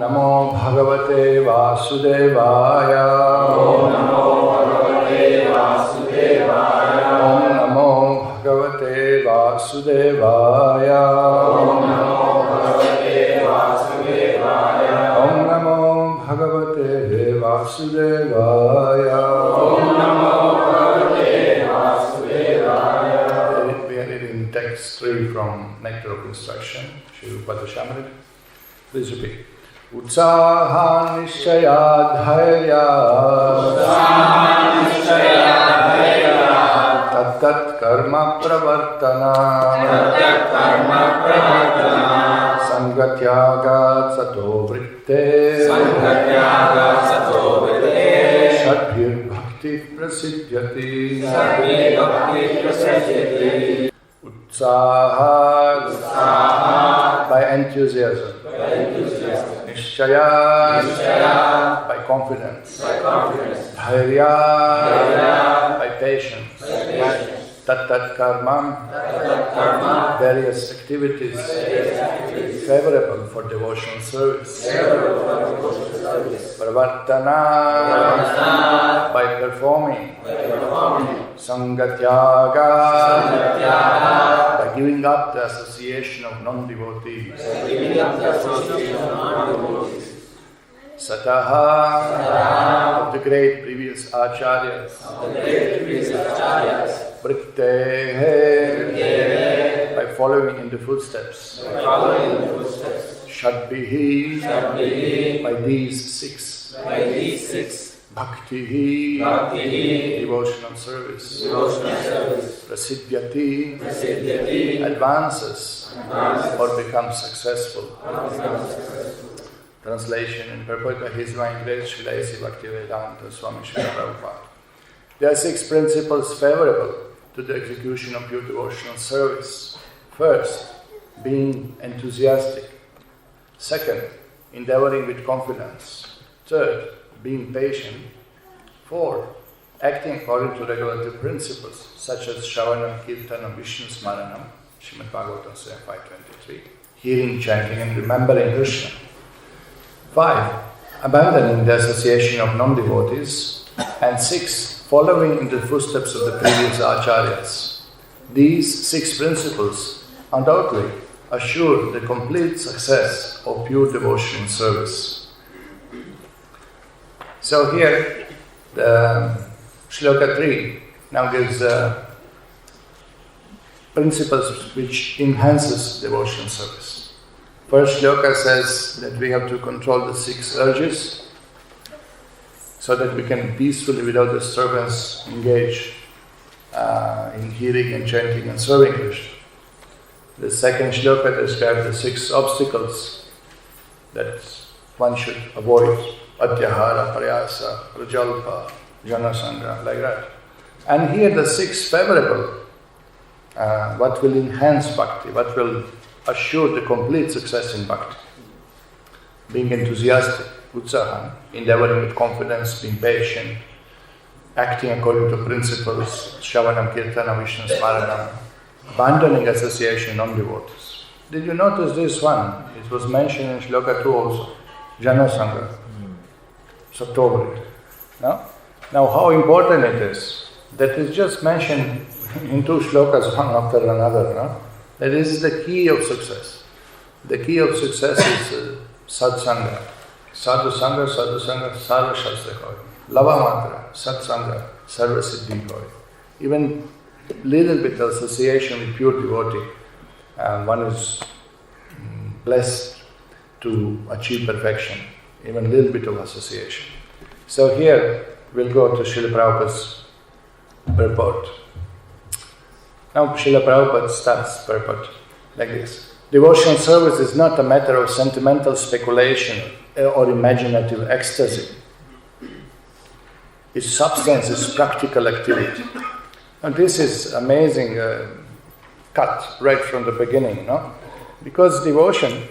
Namo Bhagavate Vasudevaya. Om Namo Bhagavate Vasudevaya. Om Namo Bhagavate Vasudevaya. Om Namo Bhagavate Vasudevaya. Om Namo Bhagavate Vasudevaya. Om Namo Bhagavate Vasudevaya. We are reading text 3 from Nectar of Instruction, Śrīla Upadesa-prakasika. Please repeat. Utsaha nishchaya dhairya. Tat karma pravartana. Sangatyaga sato vritte. Shadbhir bhakti prasiddhyati. Utsaha, by enthusiasm. Nishchaya, by confidence. Dhairya, by patience. Tat karma, various activities favorable for devotional service. Pravartana, by performing. Sangatyaga, by giving up the association of non-devotees. Sataha, of the great previous acharyas. Vrittehe, by following in the footsteps. Shadbhihi, by these six. Bhaktihi, devotional service. Prasiddhyati, advances or becomes successful. Translation and purport by His Divine Grace, Śrīla Bhaktivedanta, Swami Śrīla Prabhupāda. There are 6 principles favorable to the execution of pure devotional service. First, being enthusiastic. Second, endeavoring with confidence. Third, being patient. Fourth, acting according to regulative principles such as Shravanam, Kirtanam, Vishnu Smaranam, Srimad Bhagavatam 5:23, hearing, chanting and remembering Krishna. 5. Abandoning the association of non-devotees. And 6. Following in the footsteps of the previous acharyas. These 6 principles undoubtedly assure the complete success of pure devotional service. So here, the Shloka 3 now gives principles which enhances devotional service. First shloka says that we have to control the 6 urges so that we can peacefully, without disturbance, engage in hearing and chanting and serving Krishna. The second shloka describes the 6 obstacles that one should avoid: atyahara, prayasa, prajalpa, janasanga, like that. And here the 6 favorable, what will enhance bhakti, what will assure the complete success in bhakti. Being enthusiastic, utsaha, endeavoring with confidence, being patient, acting according to principles, Shravanam, Kirtanam, Vishnu Smaranam, abandoning association non-devotees. Did you notice this one? It was mentioned in Shloka 2 also, Janasanga, Satovrit. No? Now how important it is, that is just mentioned in 2 shlokas, one after another. No? That is the key of success. The key of success is satsanga. Sadhu sanga, sarva shastra koi. Lava mantra, satsanga, sarva siddhi koi. Even little bit of association with pure devotee, one is blessed to achieve perfection. Even little bit of association. So here we'll go to Srila Prabhupada's purport. Now Srila Prabhupada starts purport like this. Devotional service is not a matter of sentimental speculation or imaginative ecstasy. Its substance is practical activity. And this is amazing cut right from the beginning, no? Because devotion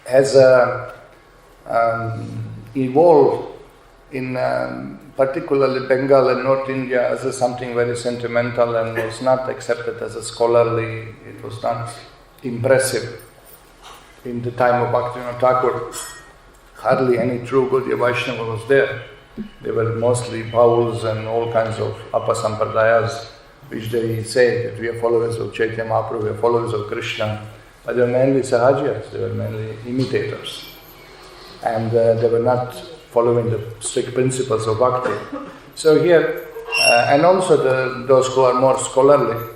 has evolved in particularly Bengal and North India as something very sentimental and was not accepted as a scholarly, it was not impressive. in the time of Bhaktivinoda Ṭhākura, hardly any true Gaudiya Vaishnava was there. They were mostly Bhauls and all kinds of Apasampradayas, which they say that we are followers of Chaitanya Mahaprabhu, we are followers of Krishna. But they were mainly Sahajiyas, they were mainly imitators. And they were not following the strict principles of Bhakti. So here, and also those who are more scholarly,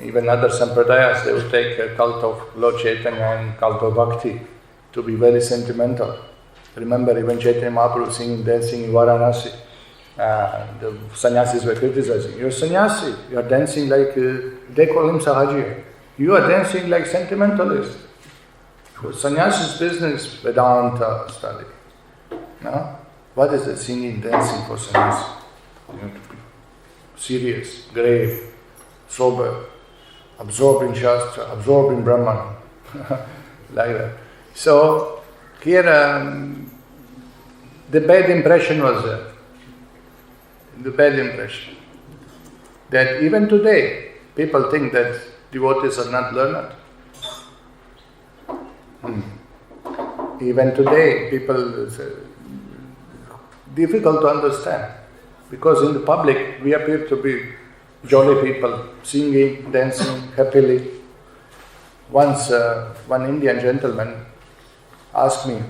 even other Sampradayas, they would take a cult of Lord Chaitanya and cult of Bhakti to be very sentimental. Remember, even Chaitanya Mahaprabhu singing, dancing in Varanasi, the sannyasis were criticizing. You're sannyasi, you're dancing like, they call him Sahajiya. You are dancing like sentimentalist. Sannyasi's business, Vedanta study. No? What is the singing, dancing for sannyasi? You have to be serious, grave, sober, absorbed in Shastra, absorbed in Brahman. Like that. So, here the bad impression was there. The bad impression. That even today, people think that devotees are not learned. Even today, people difficult to understand. Because in the public, we appear to be jolly people, singing, dancing happily. Once, one Indian gentleman asked me,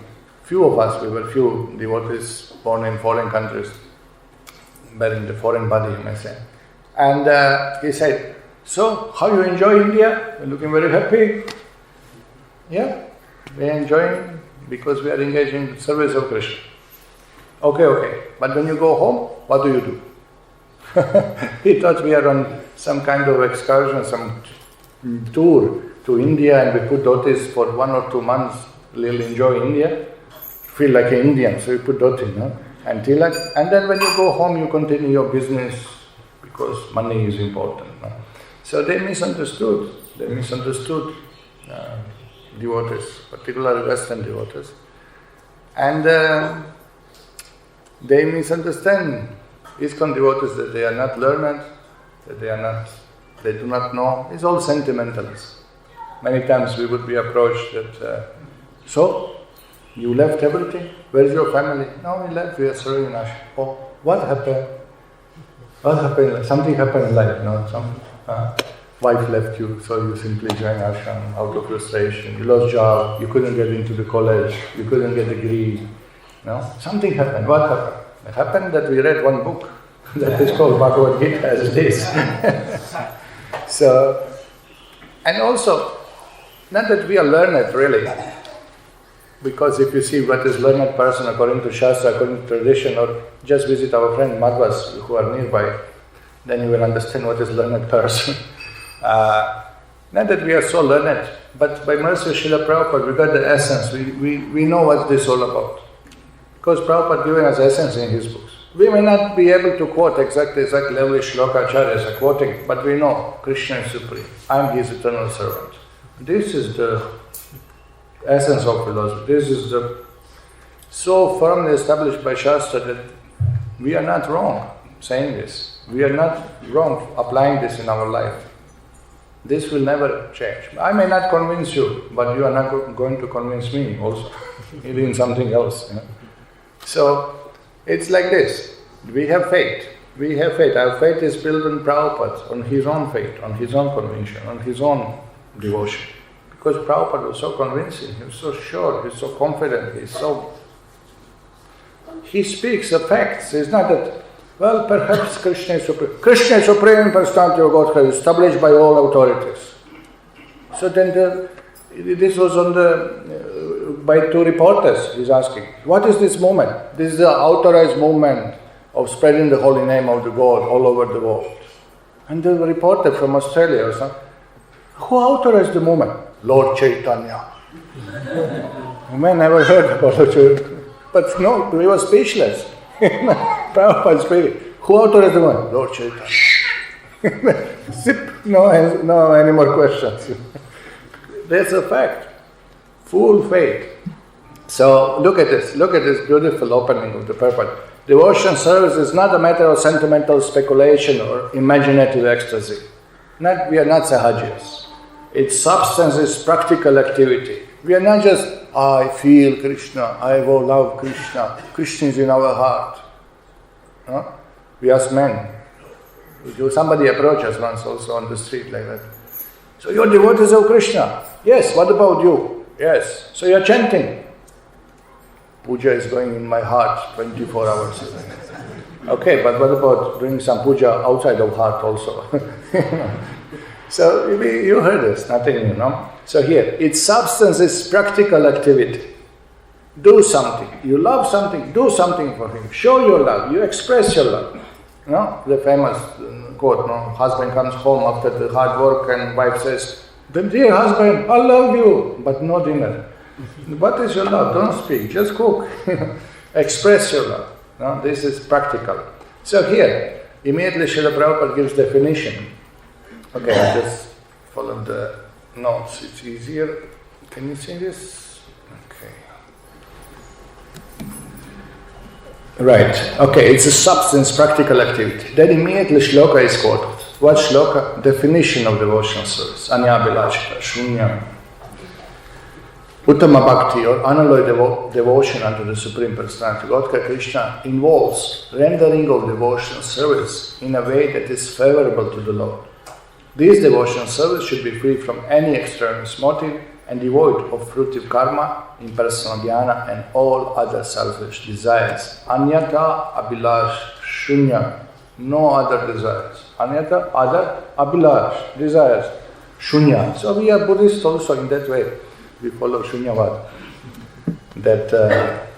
few of us, we were few devotees born in foreign countries, bearing the foreign body, you may say. And he said, so, how you enjoy India? You're looking very happy. Yeah, we are enjoying because we are engaging in service of Krishna. Okay. But when you go home, what do you do? He thought we are on some kind of excursion, some tour to India, and we put dhotis for 1 or 2 months, really enjoy India, feel like an Indian, so you put dhoti, no? And tilak, and then when you go home, you continue your business because money is important. No? So they misunderstood devotees, particularly Western devotees. And they misunderstand ISKCON devotees that they are not learned, that they do not know. It's all sentimentalism. Many times we would be approached that, so, you left everything? Where's your family? No, we left, we are serving in ashram. Oh, what happened? Something happened in life, no? Some wife left you, so you simply joined ashram out of frustration. You lost job, you couldn't get into the college, you couldn't get a degree. No? Something happened. What happened? It happened that we read one book that is called Bhagavad Gita as it is. So, and also, not that we are learned really, because if you see what is learned person according to Shastra, according to tradition, or just visit our friend Madhvas who are nearby, then you will understand what is learned person. Not that we are so learned, but by mercy of Srila Prabhupada, we got the essence, we know what this is all about. Because Prabhupada given us essence in his books. We may not be able to quote exactly every shloka acharyas are quoting, but we know Krishna is supreme. I am his eternal servant. This is the essence of philosophy. This is the so firmly established by Shastra that we are not wrong saying this. We are not wrong applying this in our life. This will never change. I may not convince you, but you are not going to convince me also. Maybe in something else. You know? So, it's like this. We have faith. Our faith is built on Prabhupada, on his own faith, on his own conviction, on his own devotion. Because Prabhupada was so convincing, he was so sure, he was so confident, he speaks the facts. It's not that, well, perhaps Krishna is supreme. Krishna is supreme personality of Godhead, established by all authorities. So then this was by 2 reporters, he's asking, what is this movement? This is the authorized movement of spreading the holy name of the God all over the world. And the reporter from Australia or something, who authorized the movement? Lord Chaitanya. You may never heard about it, but no, we were speechless. Prabhupada speaking. Who authorized the movement? Lord Chaitanya. Zip, no any more questions. That's a fact. Full faith. So look at this beautiful opening of the Prabhupada. Devotion service is not a matter of sentimental speculation or imaginative ecstasy. We are not sahajiyas. Its substance is practical activity. We are not just, I feel Krishna, I will love Krishna, Krishna is in our heart. No? We are men. Somebody approached us once also on the street like that. So you're devotees of Krishna? Yes, what about you? Yes. So you're chanting? Puja is going in my heart 24 hours. Okay, but what about doing some puja outside of heart also? So you heard this, nothing, So here, its substance is practical activity. Do something. You love something, do something for him. Show your love, you express your love. The famous quote, husband comes home after the hard work and wife says, dear husband, I love you, but no dinner. What is your love? Don't speak, just cook. Express your love. This is practical. So here, immediately Srila Prabhupada gives definition. Okay, I just follow the notes, it's easier. Can you see this? Okay. Right, okay, it's a substance, practical activity. Then immediately shloka is quoted. What shloka? Definition of devotional service. Anyabhilashita, shunya. Uttama bhakti, or unalloyed devotion unto the Supreme Personality, Godhead Krishna, involves rendering of devotional service in a way that is favorable to the Lord. This devotional service should be free from any external motive and devoid of fruitive karma, impersonal jnana, and all other selfish desires. Anyata abhilash shunya, no other desires. Anyata, other, abhilash, desires, shunya. So we are Buddhists also in that way. We follow shunyavad, that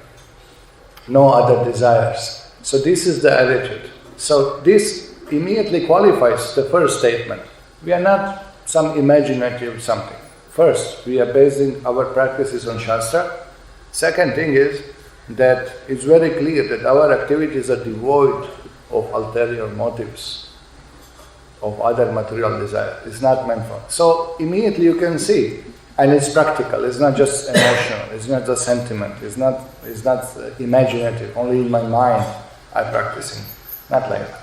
no other desires. So this is the attitude. So this immediately qualifies the first statement. We are not some imaginative something. First, we are basing our practices on Shastra. Second thing is that it's very clear that our activities are devoid of ulterior motives, of other material desire. It's not meant for. So immediately you can see, and it's practical. It's not just emotional. It's not just sentiment. It's not imaginative. Only in my mind I'm practicing. Not like that.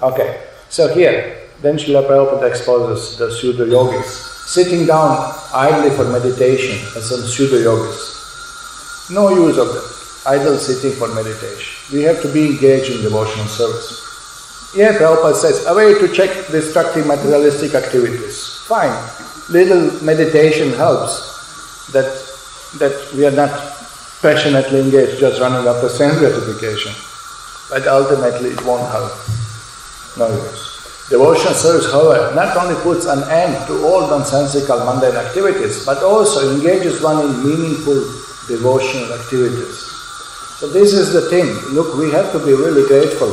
Okay. So here, then Srila Prabhupada exposes the pseudo-yogis, sitting down idly for meditation as some pseudo-yogis. No use of that. Idle sitting for meditation. We have to be engaged in devotional service. Yeah, Prabhupada says, away to check destructive materialistic activities. Fine. Little meditation helps that we are not passionately engaged, just running after sense gratification. But ultimately it won't help. No use. Devotional service, however, not only puts an end to all nonsensical mundane activities, but also engages one in meaningful devotional activities. So this is the thing. Look, we have to be really grateful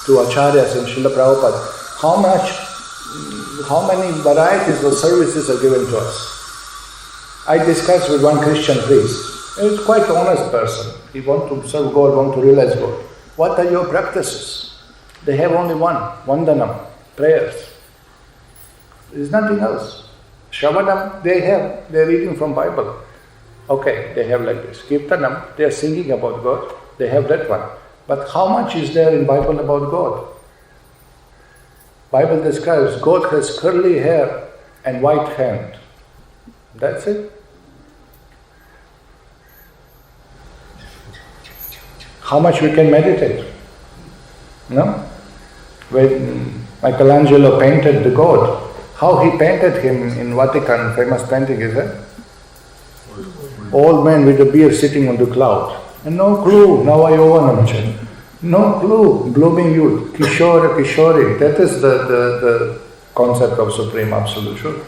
to Acharyas and Srila Prabhupada. How many varieties of services are given to us. I discussed with one Christian priest. He's quite an honest person. He wants to serve God, wants to realize God. What are your practices? They have only one, vandanam, prayers. There's nothing else. Shravanam, they're reading from Bible. Okay, they have like this. Kirtanam, they are singing about God. They have that one. But how much is there in Bible about God? Bible describes God has curly hair and white hand. That's it. How much we can meditate? No? When Michelangelo painted the God, how he painted him in Vatican, famous painting is that? Old man with a beard sitting on the cloud. And no clue, Navayovanam. No clue, blooming youth, Kishore, Kishori, that is the concept of Supreme Absolute Truth.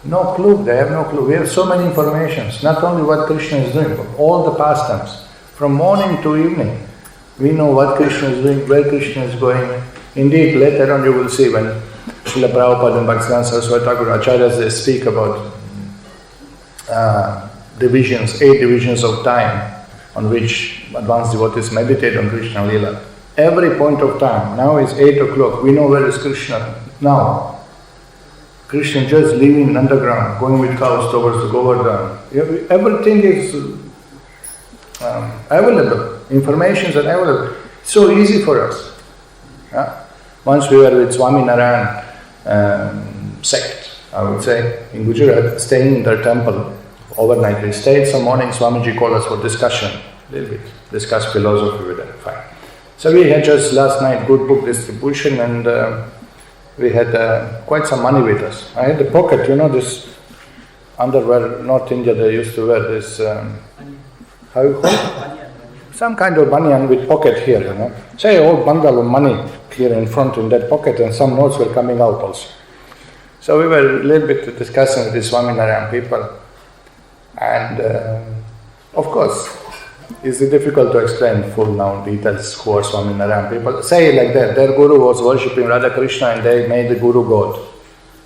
No clue, they have no clue. We have so many informations, not only what Krishna is doing, but all the pastimes. From morning to evening, we know what Krishna is doing, where Krishna is going. Indeed, later on you will see when Srila Prabhupada and Bhaktisiddhānta Sarasvatī Ṭhākura Acharyas, they speak about divisions, 8 divisions of time, on which advanced devotees meditate on Krishna Lila. Every point of time, now is 8 o'clock, we know where is Krishna now. Krishna just living underground, going with cows towards the Govardhan. Everything is available, information is available. So easy for us. Once we were with Swami Narayan sect, I would say, in Gujarat, staying in their temple overnight we stayed. So morning Swamiji called us for discussion, a little bit, discuss philosophy with them, fine. So we had just last night good book distribution and we had quite some money with us. I had the pocket, this underwear, North India they used to wear this, how you call it? Some kind of banyan with pocket here, Say a whole bundle of money here in front in that pocket and some notes were coming out also. So we were a little bit discussing with the Swaminarayan people and of course it's difficult to explain full now details who are Swaminarayan people. Say it like that, their guru was worshipping Radha Krishna and they made the guru God.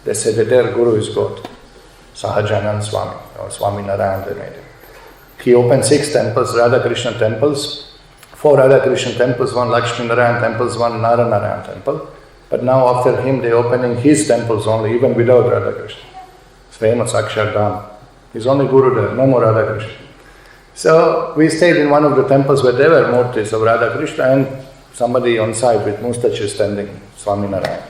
They said that their guru is God. Sahajanand Swami or Swaminarayan they made him. He opened 6 temples, Radha Krishna temples, 4 Radha Krishna temples, 1 Lakshmi Narayan temples, 1 Narayan temple. But now after him they opening his temples only, even without Radha Krishna. It's famous Akshardham. He's only guru there, no more Radha Krishna. So we stayed in one of the temples where there were murtis of Radha Krishna and somebody on side with mustache standing, Swami Narayan.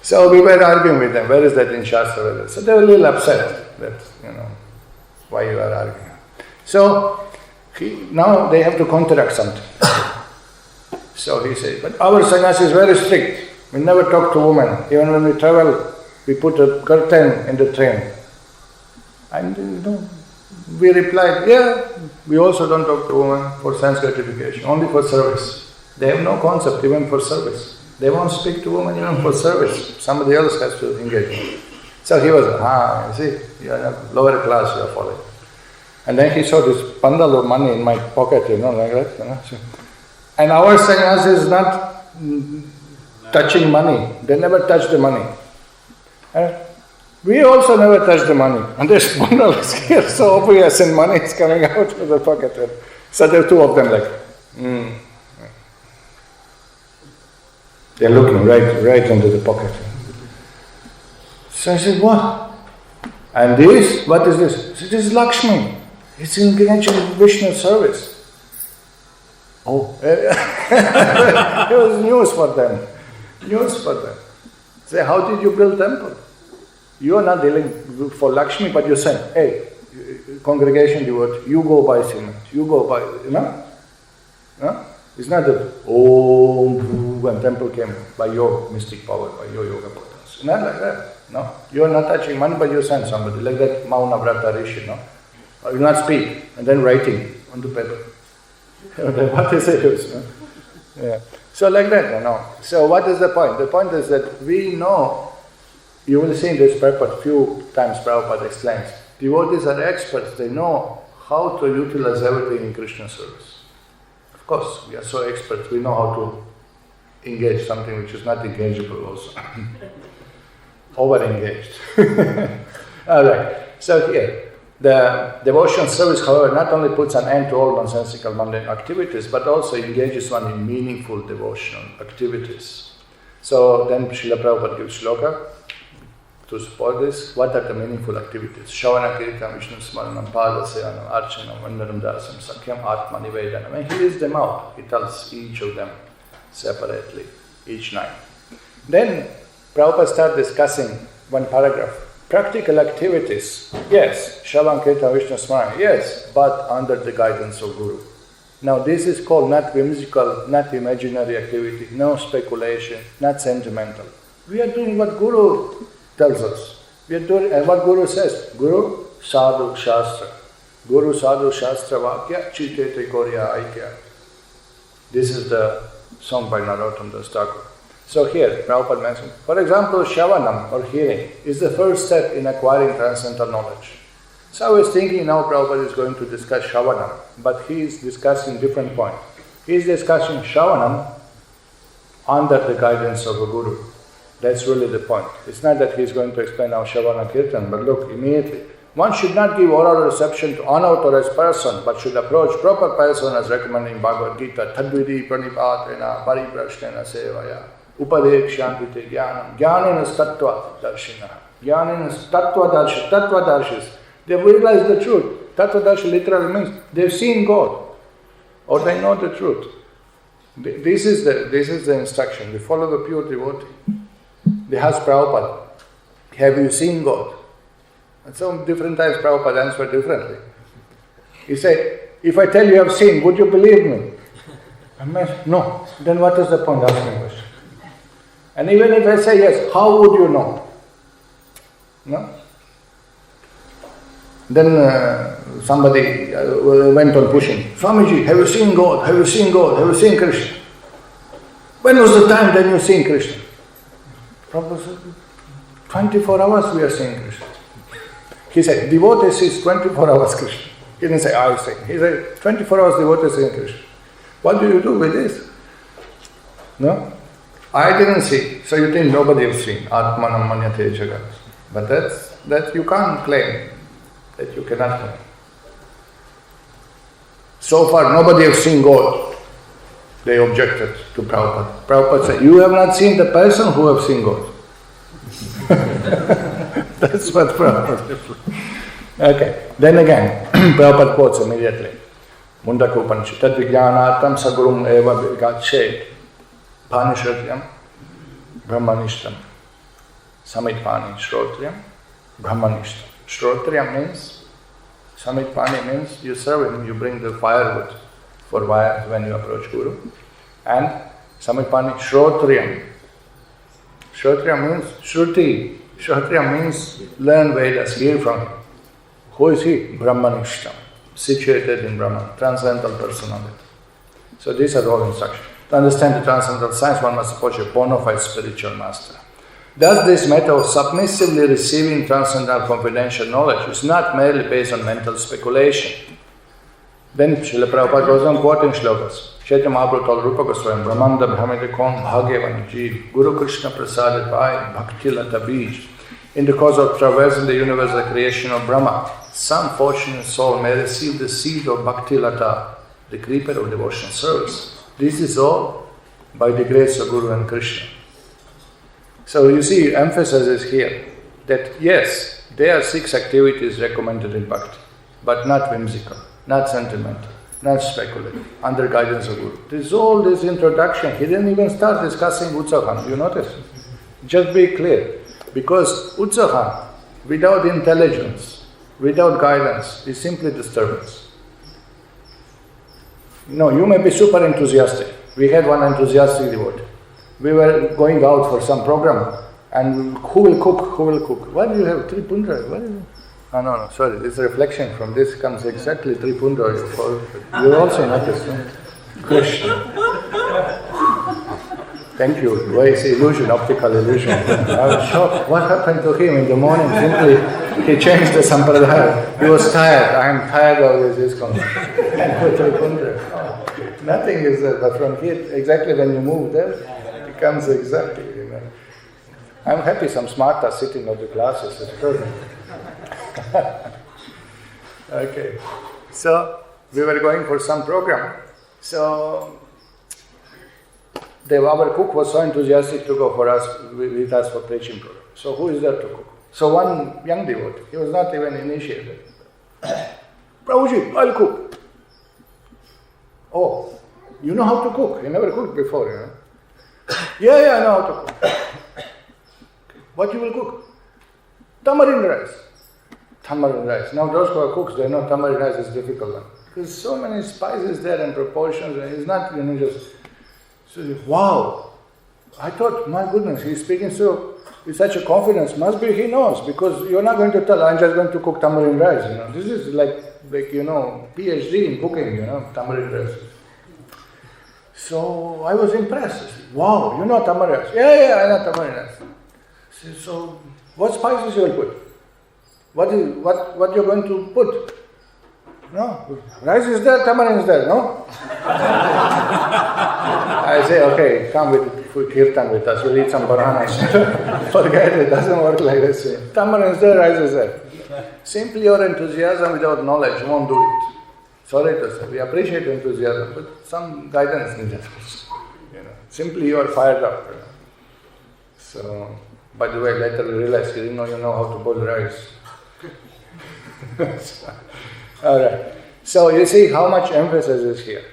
So we were arguing with them, where is that in Shastra? So they were a little upset that, why you are arguing. So now they have to counteract something. So he said, but our sannyasi is very strict. We never talk to women. Even when we travel, we put a curtain in the train. And we replied, yeah, we also don't talk to women for sense gratification, only for service. They have no concept even for service. They won't speak to women even for service. Somebody else has to engage. So he was, you see, you are lower class, you are following. And then he saw this bundle of money in my pocket, like that. So, and our sannyasi is not touching money. They never touch the money. We also never touch the money. And this bundle is here, so obvious, and money is coming out of the pocket. So there are 2 of them like, They're looking right into the pocket. So I said, what? And this? What is this? I said, this is Lakshmi. It's engaged in Vishnu service. Oh. It was news for them. Say, how did you build temple? You are not dealing for Lakshmi, but you say, hey, congregation devotee, you go buy cement, you go buy, No? It's not that, when temple came by your mystic power, by your yoga potency. Not like that. No. You are not touching money, but you send somebody, like that Mauna Vrata Rishi, Or you not speak, and then writing on the paper. What is the use? Yeah. So like that, So what is the point? The point is that we know, you will see in this paper few times Prabhupada explains, devotees are experts, they know how to utilize everything in Krishna service. Of course, we are so experts, we know how to engage something which is not engageable also. Over-engaged. Alright, so here, the devotional service, however, not only puts an end to all nonsensical mundane activities, but also engages one in meaningful devotional activities. So then Srila Prabhupada gives shloka to support this. What are the meaningful activities? Shravana Kirtan, Vishnu Smaranam, Padasevanam, Archanam, Vandanam Dasam, Sankhya Atma Nivedanam. And he lists them out. He tells each of them separately, each night. Then Prabhupada starts discussing one paragraph. Practical activities, yes, Shravana Kirtan, Vishnu Smaranam, yes, but under the guidance of Guru. Now this is called not whimsical, not imaginary activity, no speculation, not sentimental. We are doing what Guru tells us. We are doing, and what Guru says, Guru Sadhu Shastra. Guru Sadhu Shastra Vakya Chitete Korya Aikya. This is the song by Narottam Das Ṭhākura. So here, Prabhupada mentioned, for example, Shravanam or hearing is the first step in acquiring transcendental knowledge. So I was thinking now Prabhupada is going to discuss Shravanam, but he is discussing different point. He is discussing Shravanam under the guidance of a Guru. That's really the point. It's not that he is going to explain now Shravana Kirtan, but look, immediately. One should not give oral reception to unauthorized person, but should approach proper person as recommending Bhagavad Gita, Tadvidi Pranipatena Pariprashnena Sevaya. Upadesa-prakasika jnanam tattva darshina. Jnanam tattva darshis. Tattva darshis. They've realized the truth. Tattva darshis literally means they've seen God, or they know the truth. This is the instruction. We follow the pure devotee. They ask Prabhupada, have you seen God? And so different times Prabhupada answered differently. He said, if I tell you have seen, would you believe me? I mean, no. Then what is the point of asking a question? And even if I say yes, how would you know? No? Then somebody went on pushing. Swamiji, have you seen God? Have you seen God? Have you seen Krishna? When was the time that you seen Krishna? Prabhupada said, 24 hours we are seeing Krishna. He said, devotees sees 24 hours Krishna. He didn't say, I see. He said, 24 hours devotees seeing Krishna. What do you do with this? No? I didn't see. So you think nobody has seen. Atmanam manyate jagat. But that you can't claim. That you cannot claim. So far nobody has seen God. They objected to Prabhupada. Prabhupada said, you have not seen the person who have seen God. That's what Prabhupada said. Okay. Then again, Prabhupada quotes immediately. Mundaka Upanishad. Tad vijnanatam sagurum eva gachet. Panishatyam brahmanishtam. Samitpani shrotriyam brahmanishtam. Shrotriyam means, Samitpani means you serve him, you bring the firewood for fire when you approach Guru. And Samitpani shrotriyam. Shrotriyam means shruti. Shrotriyam means learn Vedas, hear from him. Who is he? Brahmanishtam. Situated in Brahman, transcendental personality. So these are all instructions. To understand the transcendental science, one must approach a bona fide spiritual master. Thus, this matter of submissively receiving transcendental confidential knowledge is not merely based on mental speculation. Then Srila Prabhupada goes on quoting shlokas. Chaitanya Mahaprabhu told Rupa Goswāmī, Brahmanda Brahmade Kon Bhagavani Jeev, Guru Krishna Prasadat Vai, Bhakti Lata Bij. In the course of traversing the universal creation of Brahma, some fortunate soul may receive the seed of Bhakti Lata, the creeper of devotional service. This is all by the grace of Guru and Krishna. So you see, emphasis is here that yes, there are 6 activities recommended in Bhakti, but not whimsical, not sentimental, not speculative, under guidance of Guru. This all this introduction, he didn't even start discussing Utsahan, you notice? Just be clear, because Utsahan, without intelligence, without guidance, is simply disturbance. No, you may be super enthusiastic. We had one enthusiastic devotee. We were going out for some program, and who will cook? Who will cook? What do you have? 3 pundra? What is it? Oh, no, sorry. This reflection from this comes exactly 3 pundra. You also notice, no? Krishna. Thank you. Why is illusion, optical illusion? I was shocked. What happened to him in the morning? Simply, he changed the sampradaya. He was tired. I am tired of this ISKCON. And put 3 pundra. Nothing is there, but from here, exactly when you move there, it comes exactly, you know. I'm happy some smart are sitting at the classes. It's present. Okay. So, we were going for some program. So, our cook was so enthusiastic to go for us, with us for preaching program. So, who is there to cook? So, one young devotee, he was not even initiated. Prabhuji, I'll cook. Oh, you know how to cook? You never cooked before, you know. Yeah, I know how to cook. What you will cook? Tamarind rice. Tamarind rice. Now those who are cooks, they know tamarind rice is difficult. Because so many spices there and proportions, and it's not, you know, just... So, wow. I thought, my goodness, he's speaking so with such a confidence. Must be he knows, because you're not going to tell, I'm just going to cook tamarind rice, you know. This is like you know, PhD in cooking, you know, tamarind rice. So I was impressed. Wow, you know tamarind rice? Yeah, I know tamarind rice. So what spices you will put? What you're going to put? No, rice is there, tamarind is there, no? I say, okay, come with kirtan with us, we'll eat some bananas. Forget it, doesn't work like this. Tamarind is there, rice is there. Simply your enthusiasm without knowledge won't do it. Sorry to say, we appreciate enthusiasm, but some guidance needed. You know, simply you are fired up. You know. So, by the way, later we realized you didn't know how to boil rice. Alright. So you see how much emphasis is here.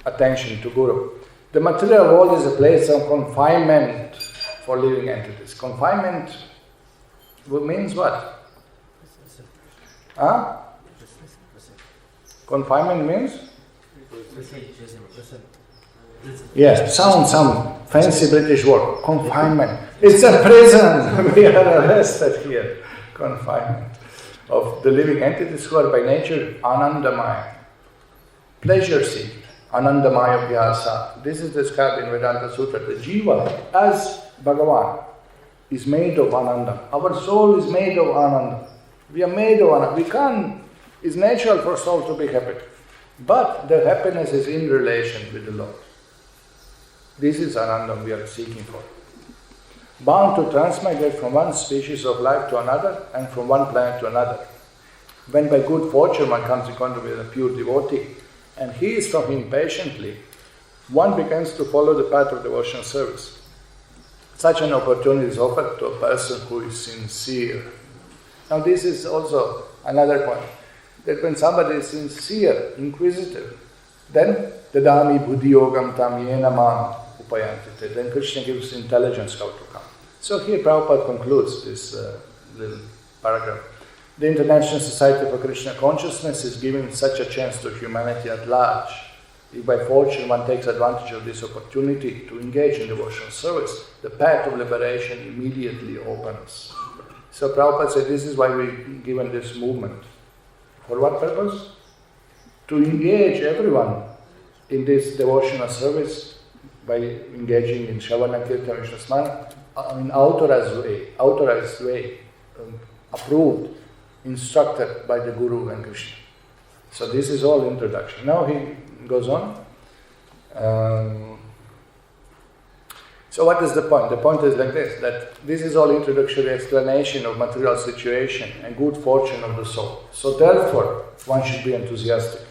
Attention to Guru. The material world is a place of confinement for living entities. Confinement means what? Huh? Confinement means? Yes, some fancy British word. Confinement. It's a prison. We are arrested here. Confinement of the living entities who are by nature anandamaya. Pleasure seeking. Anandamaya vyasa. This is described in Vedanta Sutra. The jiva, as Bhagavan, is made of ananda. Our soul is made of ananda. We are made of ananda. It's natural for soul to be happy. But the happiness is in relation with the Lord. This is ananda we are seeking for. Bound to transmigrate from one species of life to another and from one planet to another. When by good fortune one comes in contact with a pure devotee and he is from him patiently, one begins to follow the path of devotional service. Such an opportunity is offered to a person who is sincere. Now this is also another point, that when somebody is sincere, inquisitive, then dadami buddhi yogam tam yena mam upayantite. Then Krishna gives intelligence how to come. So here Prabhupada concludes this little paragraph. The International Society for Krishna Consciousness is giving such a chance to humanity at large. If by fortune one takes advantage of this opportunity to engage in devotional service, the path of liberation immediately opens. So Prabhupada said this is why we've given this movement. For what purpose? To engage everyone in this devotional service by engaging in Shravana, Kirtana, Vishnu Smana, in authorized way, approved, instructed by the Guru and Krishna. So this is all introduction. Now he goes on. So what is the point? The point is like this, that this is all introductory explanation of material situation and good fortune of the soul. So therefore, one should be enthusiastic.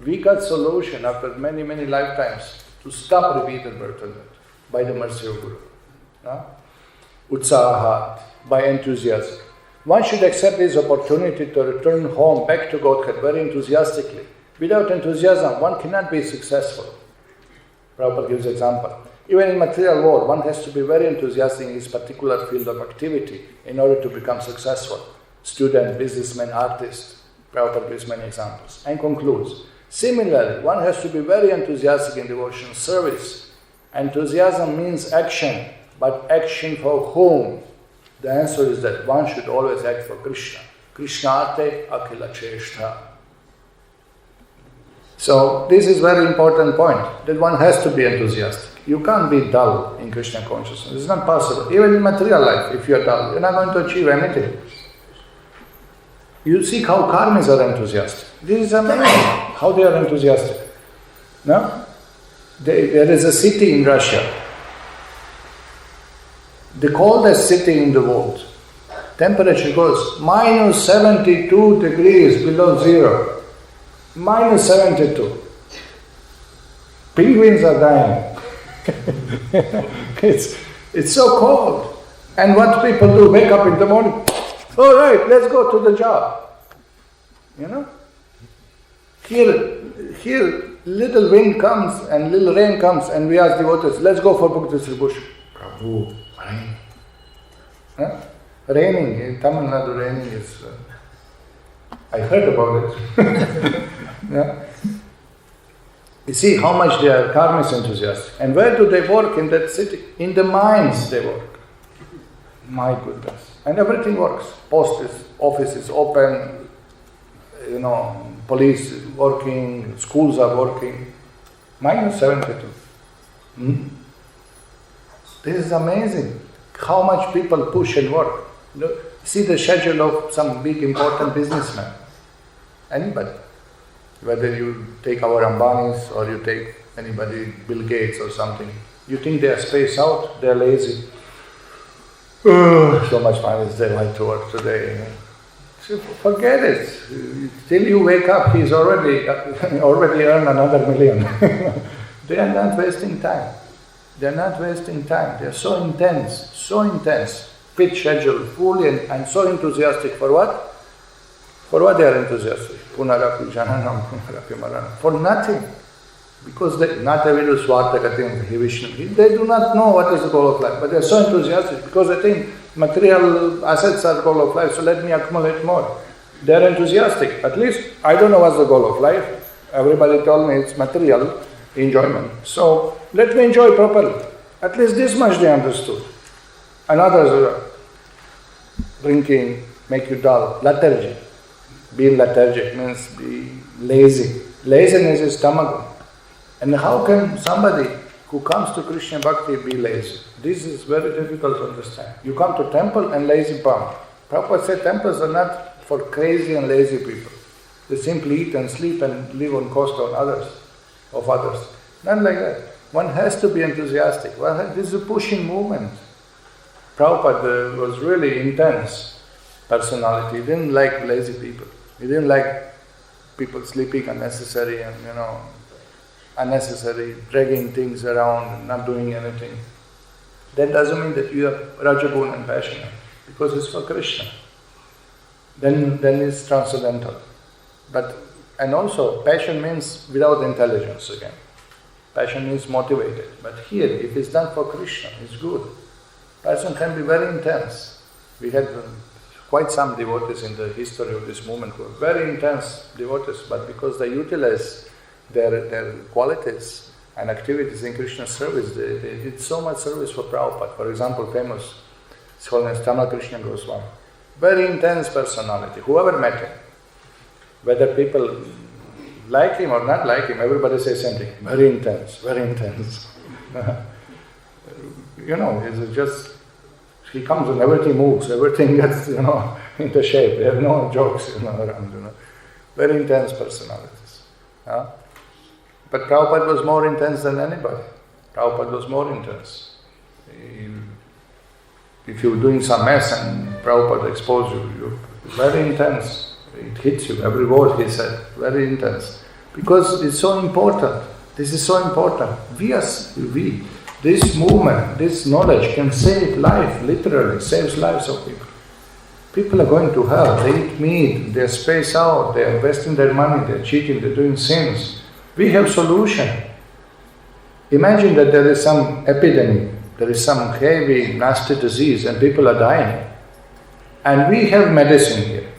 We got solution after many, many lifetimes to stop repeated birth and death by the mercy of Guru. Utsaha, by enthusiasm. One should accept this opportunity to return home, back to Godhead, very enthusiastically. Without enthusiasm, one cannot be successful. Prabhupada gives example. Even in material world, one has to be very enthusiastic in his particular field of activity in order to become successful. Student, businessman, artist. Prabhupada gives many examples. And concludes, similarly, one has to be very enthusiastic in devotional service. Enthusiasm means action, but action for whom? The answer is that one should always act for Krishna. Krishnate akhila cheshtha. So this is very important point, that one has to be enthusiastic. You can't be dull in Krishna consciousness. It's not possible. Even in material life, if you are dull, you're not going to achieve anything. You see how karmis are enthusiastic. This is amazing, how they are enthusiastic. No? There is a city in Russia, the coldest city in the world. Temperature goes minus 72 degrees below zero. Minus 72. Penguins are dying. It's so cold. And what people do, wake up in the morning, all right, let's go to the job. You know? Here, little wind comes and little rain comes and we ask devotees, let's go for book distribution. Prabhu, rain. Huh? Raining, in Tamil Nadu raining is... I heard about it. Yeah. You see how much they are karmis enthusiastic. And where do they work in that city? In the mines they work. My goodness. And everything works. Office is open, police is working, schools are working. Minus 72. This is amazing. How much people push and work. See the schedule of some big important businessman. Anybody. Whether you take our Ambanis or you take anybody, Bill Gates or something. You think they are spaced out, they are lazy. So much money is they like to work today. So forget it. Till you wake up, he's already earned another $1 million. They are not wasting time. They are not wasting time. They are so intense. Fit schedule, fully and so enthusiastic for what? For what they are enthusiastic? Punarapi jananam, punarapi maranam. For nothing. Because they do not know what is the goal of life, but they are so enthusiastic because they think material assets are the goal of life, so let me accumulate more. They're enthusiastic. At least, I don't know what's the goal of life. Everybody told me it's material enjoyment. So, let me enjoy properly. At least this much they understood. And others are drinking, make you dull. Lethargy. Being lethargic means be lazy. Laziness is tamagam. And how can somebody who comes to Krishna Bhakti be lazy? This is very difficult to understand. You come to temple and lazy bum. Prabhupada said temples are not for crazy and lazy people. They simply eat and sleep and live on cost of others. Not like that. One has to be enthusiastic. This is a pushing movement. Prabhupada was really intense personality. He didn't like lazy people. He didn't like people sleeping unnecessary and, unnecessary, dragging things around and not doing anything. That doesn't mean that you are Rajagun and passionate, because it's for Krishna. Then it's transcendental. And also, passion means without intelligence again. Passion means motivated. But here, if it's done for Krishna, it's good. Person can be very intense. We had quite some devotees in the history of this movement who were very intense devotees, but because they utilize their qualities and activities in Krishna's service, they did so much service for Prabhupada. For example, famous scholar Krishna Goswāmī. Very intense personality. Whoever met him, whether people like him or not like him, everybody says same thing. Very intense, very intense. It's just, he comes and everything moves, everything gets, into shape. There are no jokes, around, Very intense personalities. But Prabhupada was more intense than anybody. Prabhupada was more intense. If you're doing some mess and Prabhupada exposed you, you're very intense. It hits you, every word he said, very intense. Because it's so important. This is so important. This movement, this knowledge can save life, literally, saves lives of people. People are going to hell, they eat meat, they space out, they are wasting their money, they're cheating, they're doing sins. We have solution. Imagine that there is some epidemic, there is some heavy, nasty disease and people are dying. And we have medicine here.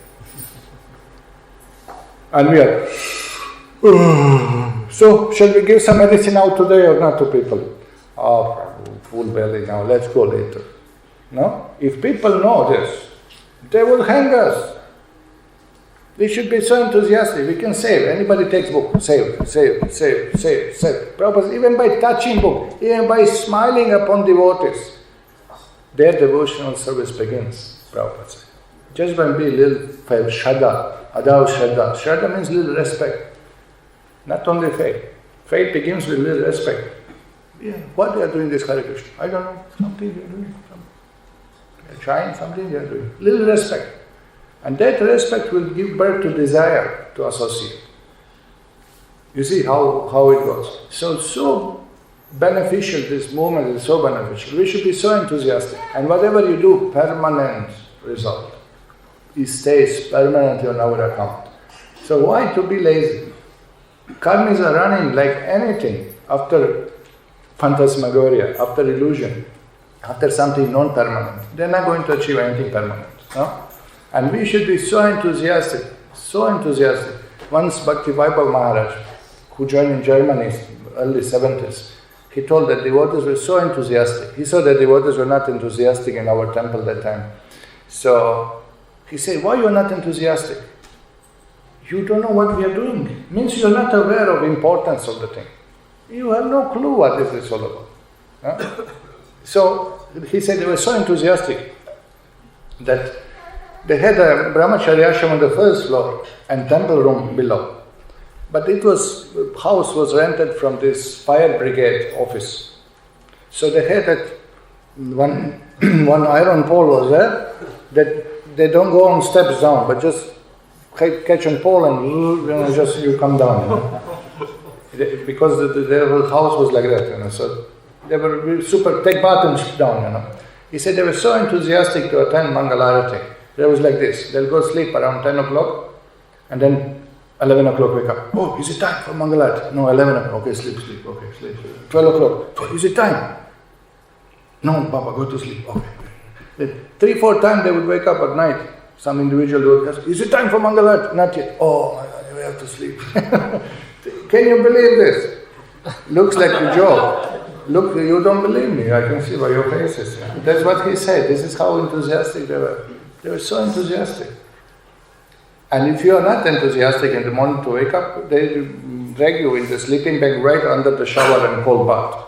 And we are, so shall we give some medicine out today or not to people? Oh, full belly now, let's go later. No? If people know this, they will hang us. We should be so enthusiastic, we can save. Anybody takes book, save. Prabhupada, even by touching book, even by smiling upon devotees, their devotional service begins, Prabhupada said. Just by being a little shraddha, adav shraddha. Shraddha means little respect, not only faith. Faith begins with little respect. Yeah, what they are doing this Hare Krishna? I don't know, something they are doing. They are trying something they are doing. Little respect. And that respect will give birth to desire to associate. You see how it goes. So beneficial, this movement is so beneficial. We should be so enthusiastic. And whatever you do, permanent result. It stays permanently on our account. So why to be lazy? Karmis are running like anything after phantasmagoria, after illusion, after something non-permanent. They're not going to achieve anything permanent. No? And we should be so enthusiastic. Once Bhaktivedanta Maharaj, who joined in Germany in the early 70s, he told that devotees were so enthusiastic. He saw that devotees were not enthusiastic in our temple that time. So he said, why you are not enthusiastic? You don't know what we are doing. It means you are not aware of the importance of the thing. You have no clue what this is all about. Huh? So he said they were so enthusiastic that they had a brahmacharya ashram on the first floor and temple room below. But house was rented from this fire brigade office. So they had that one iron pole was there, that they don't go on steps down, but just catch on pole and you come down. Because their house was like that, so they were super, take bath and down, He said they were so enthusiastic to attend Mangalarati. They was like this, they'll go sleep around 10 o'clock and then 11 o'clock wake up. Oh, is it time for Mangalarati? No, 11 o'clock, okay, sleep, okay, sleep. 12 o'clock, is it time? No, Papa, go to sleep, okay. 3-4 times they would wake up at night Some individual would ask, is it time for Mangalarti? Not yet. Oh my God, we have to sleep. Can you believe this? Looks like a joke. Look, you don't believe me, I can see by your faces. That's what he said. This is how enthusiastic they were. They were so enthusiastic. And if you are not enthusiastic in the morning to wake up, they drag you in the sleeping bag right under the shower and cold bath.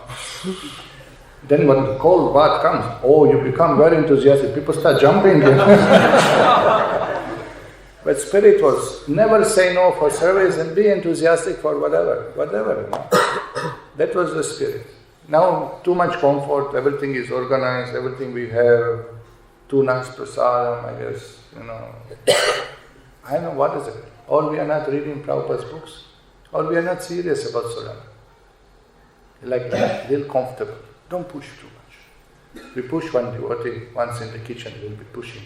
Then when the cold bath comes, you become very enthusiastic. People start jumping. But spirit was never say no for service and be enthusiastic for whatever. That was the spirit. Now too much comfort, everything is organized, everything we have, too nice prasadam, I guess, I don't know what is it. Or we are not reading Prabhupada's books, or we are not serious about surrender. Like that, feel comfortable. Don't push too much. We push one devotee once in the kitchen, we'll be pushing.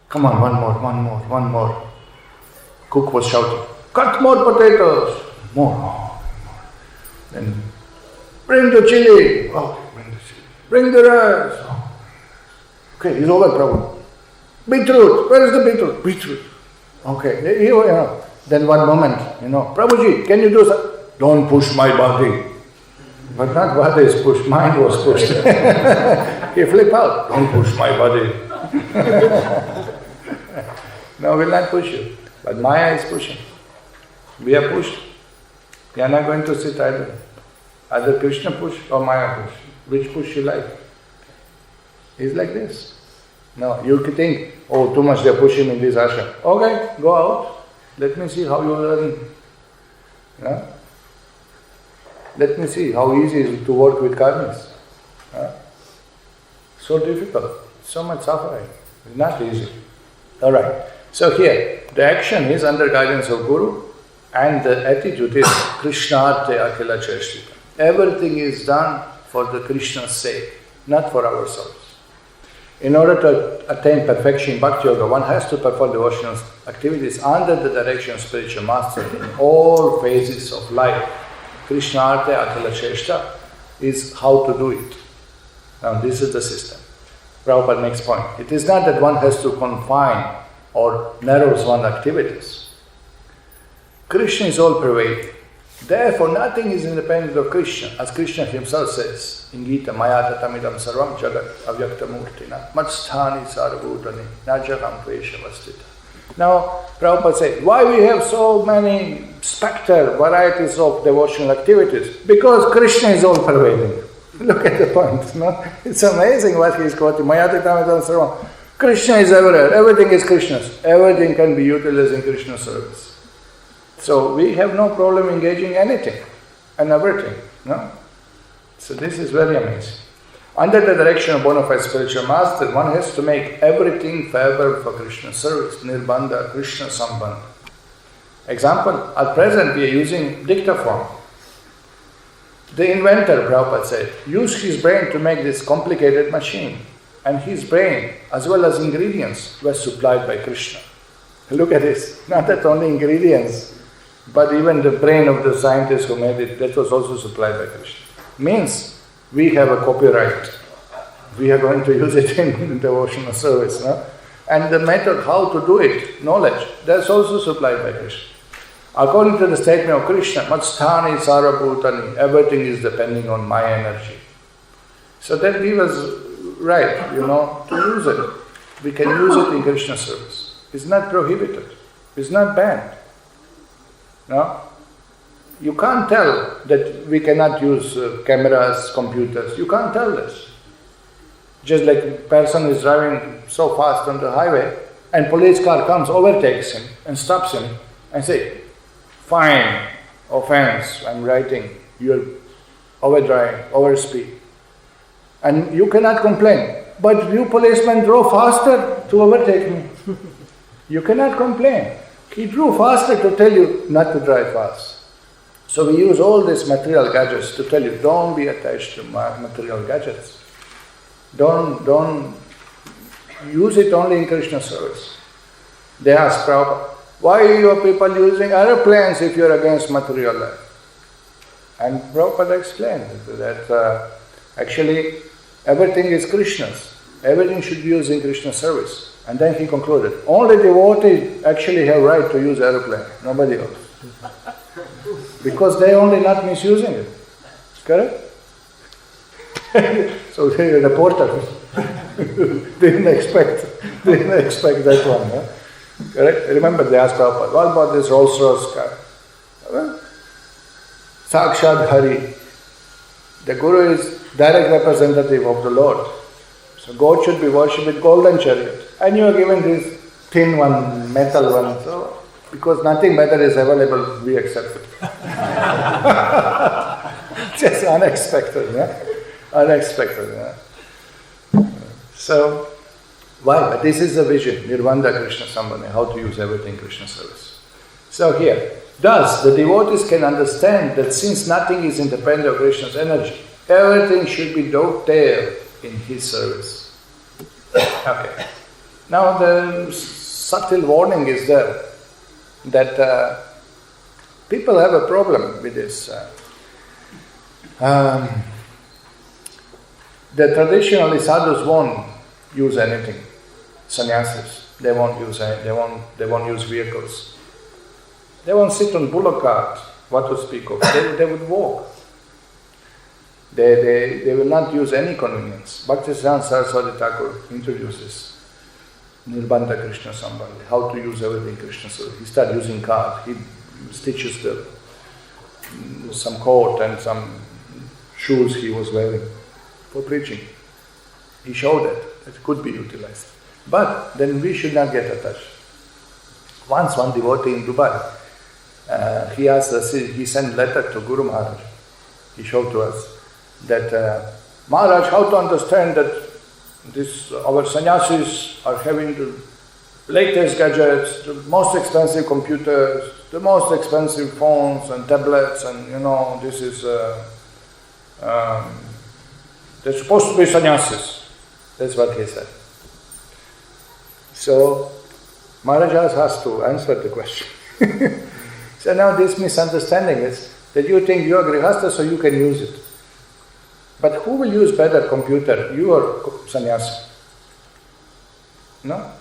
Come on, one more. Cook was shouting, cut more potatoes! More. Then, bring the chili! Bring the rice! Okay, it's over, Prabhu. Beetroot! Where is the beetroot? Beetroot. Okay, then one moment, Prabhuji, can you do something? Don't push my body. But not body is pushed, mind was pushed. He flip out. Don't push my body. No, we'll not push you. But Maya is pushing. We are pushed. We are not going to sit idle. Either Krishna push or Maya push. Which push you like? It's like this. No, you could think, too much they are pushing in this ashram. Okay, go out. Let me see how you learn. Let me see how easy it is to work with karmis. So difficult, so much suffering. It's not easy. Alright, so here, the action is under guidance of Guru and the attitude is Krishnarte Akhila Cheshtika. Everything is done for the Krishna's sake, not for ourselves. In order to attain perfection in Bhakti Yoga, one has to perform devotional activities under the direction of spiritual master in all phases of life. Krishna Arte Akhila Cheshta is how to do it. Now this is the system. Prabhupada makes point. It is not that one has to confine or narrows one's activities. Krishna is all pervading. Therefore nothing is independent of Krishna, as Krishna himself says in Gita, Maya tatamidam sarvam jagat avyaktamurtina matsthani sarabhutani najagam 𝐒𝐞𝐬𝐬𝐢𝐨𝐧. Now, Prabhupada said, why we have so many spectre varieties of devotional activities? Because Krishna is all pervading. Look at the point, no? It's amazing what he is quoting. Krishna is everywhere, everything is Krishna's. Everything can be utilized in Krishna's service. So we have no problem engaging anything and everything, no? So this is very amazing. Under the direction of bona fide spiritual master, one has to make everything favorable for Krishna's service. Nirbandha, Krishna Sambandha. Example, at present we are using dictaphone. The inventor, Prabhupada said, used his brain to make this complicated machine. And his brain, as well as ingredients, were supplied by Krishna. Look at this. Not that only ingredients, but even the brain of the scientist who made it, that was also supplied by Krishna. Means, we have a copyright. We are going to use it in devotional service. No? And the method how to do it, knowledge, that's also supplied by Krishna. According to the statement of Krishna, Matsthani Sarabhutani, everything is depending on my energy. So that gives us right, to use it. We can use it in Krishna service. It's not prohibited. It's not banned. No? You can't tell that we cannot use cameras, computers. You can't tell this. Just like a person is driving so fast on the highway and police car comes, overtakes him and stops him and say, fine, offense, I'm writing, you're overdriving, overspeed. And you cannot complain. But you policemen drove faster to overtake me. You cannot complain. He drove faster to tell you not to drive fast. So we use all these material gadgets to tell you, don't be attached to material gadgets. Don't use it only in Krishna service. They ask Prabhupada, why are you people using aeroplanes if you're against material life? And Prabhupada explained that actually everything is Krishna's. Everything should be used in Krishna service. And then he concluded, only devotees actually have right to use aeroplane, nobody else. Because they only not misusing it. Correct? So the reporter didn't expect that one. Huh? Correct? Remember they asked Prabhupada, what about this Rolls-Royce car? Well, Sakshat Hari. The Guru is direct representative of the Lord. So God should be worshipped with golden chariot. And you are given this thin one, metal one. So because nothing better is available, we accept it. Just unexpected, yeah? Unexpected, yeah? So, why? But this is the vision, Nirvanda Krishna Sambandha, how to use everything Krishna service. So here, thus the devotees can understand that since nothing is independent of Krishna's energy, everything should be dovetailed in his service. Okay. Now the subtle warning is there that people have a problem with this. The traditionally sadhus won't use anything. Sannyasis, they won't use vehicles. They won't sit on bullock carts, what to speak of. They would walk. They will not use any convenience. Bhaktisiddhānta Sarasvatī Ṭhākura introduces Nirbandha Krishna Sambandha, how to use everything Krishna service. He started using cars. He stitches some coat and some shoes he was wearing for preaching. He showed that it could be utilized. But then we should not get attached. Once one devotee in Dubai, he sent letter to Guru Maharaj. He showed to us that Maharaj, how to understand that our sannyasis are having the latest gadgets, the most expensive computers, the most expensive phones and tablets, and this is they're supposed to be sannyasis. That's what he said. So Maharaj has to answer the question. So now this misunderstanding is that you think you are grihastha so you can use it. But who will use better computer, you or sannyasi? No?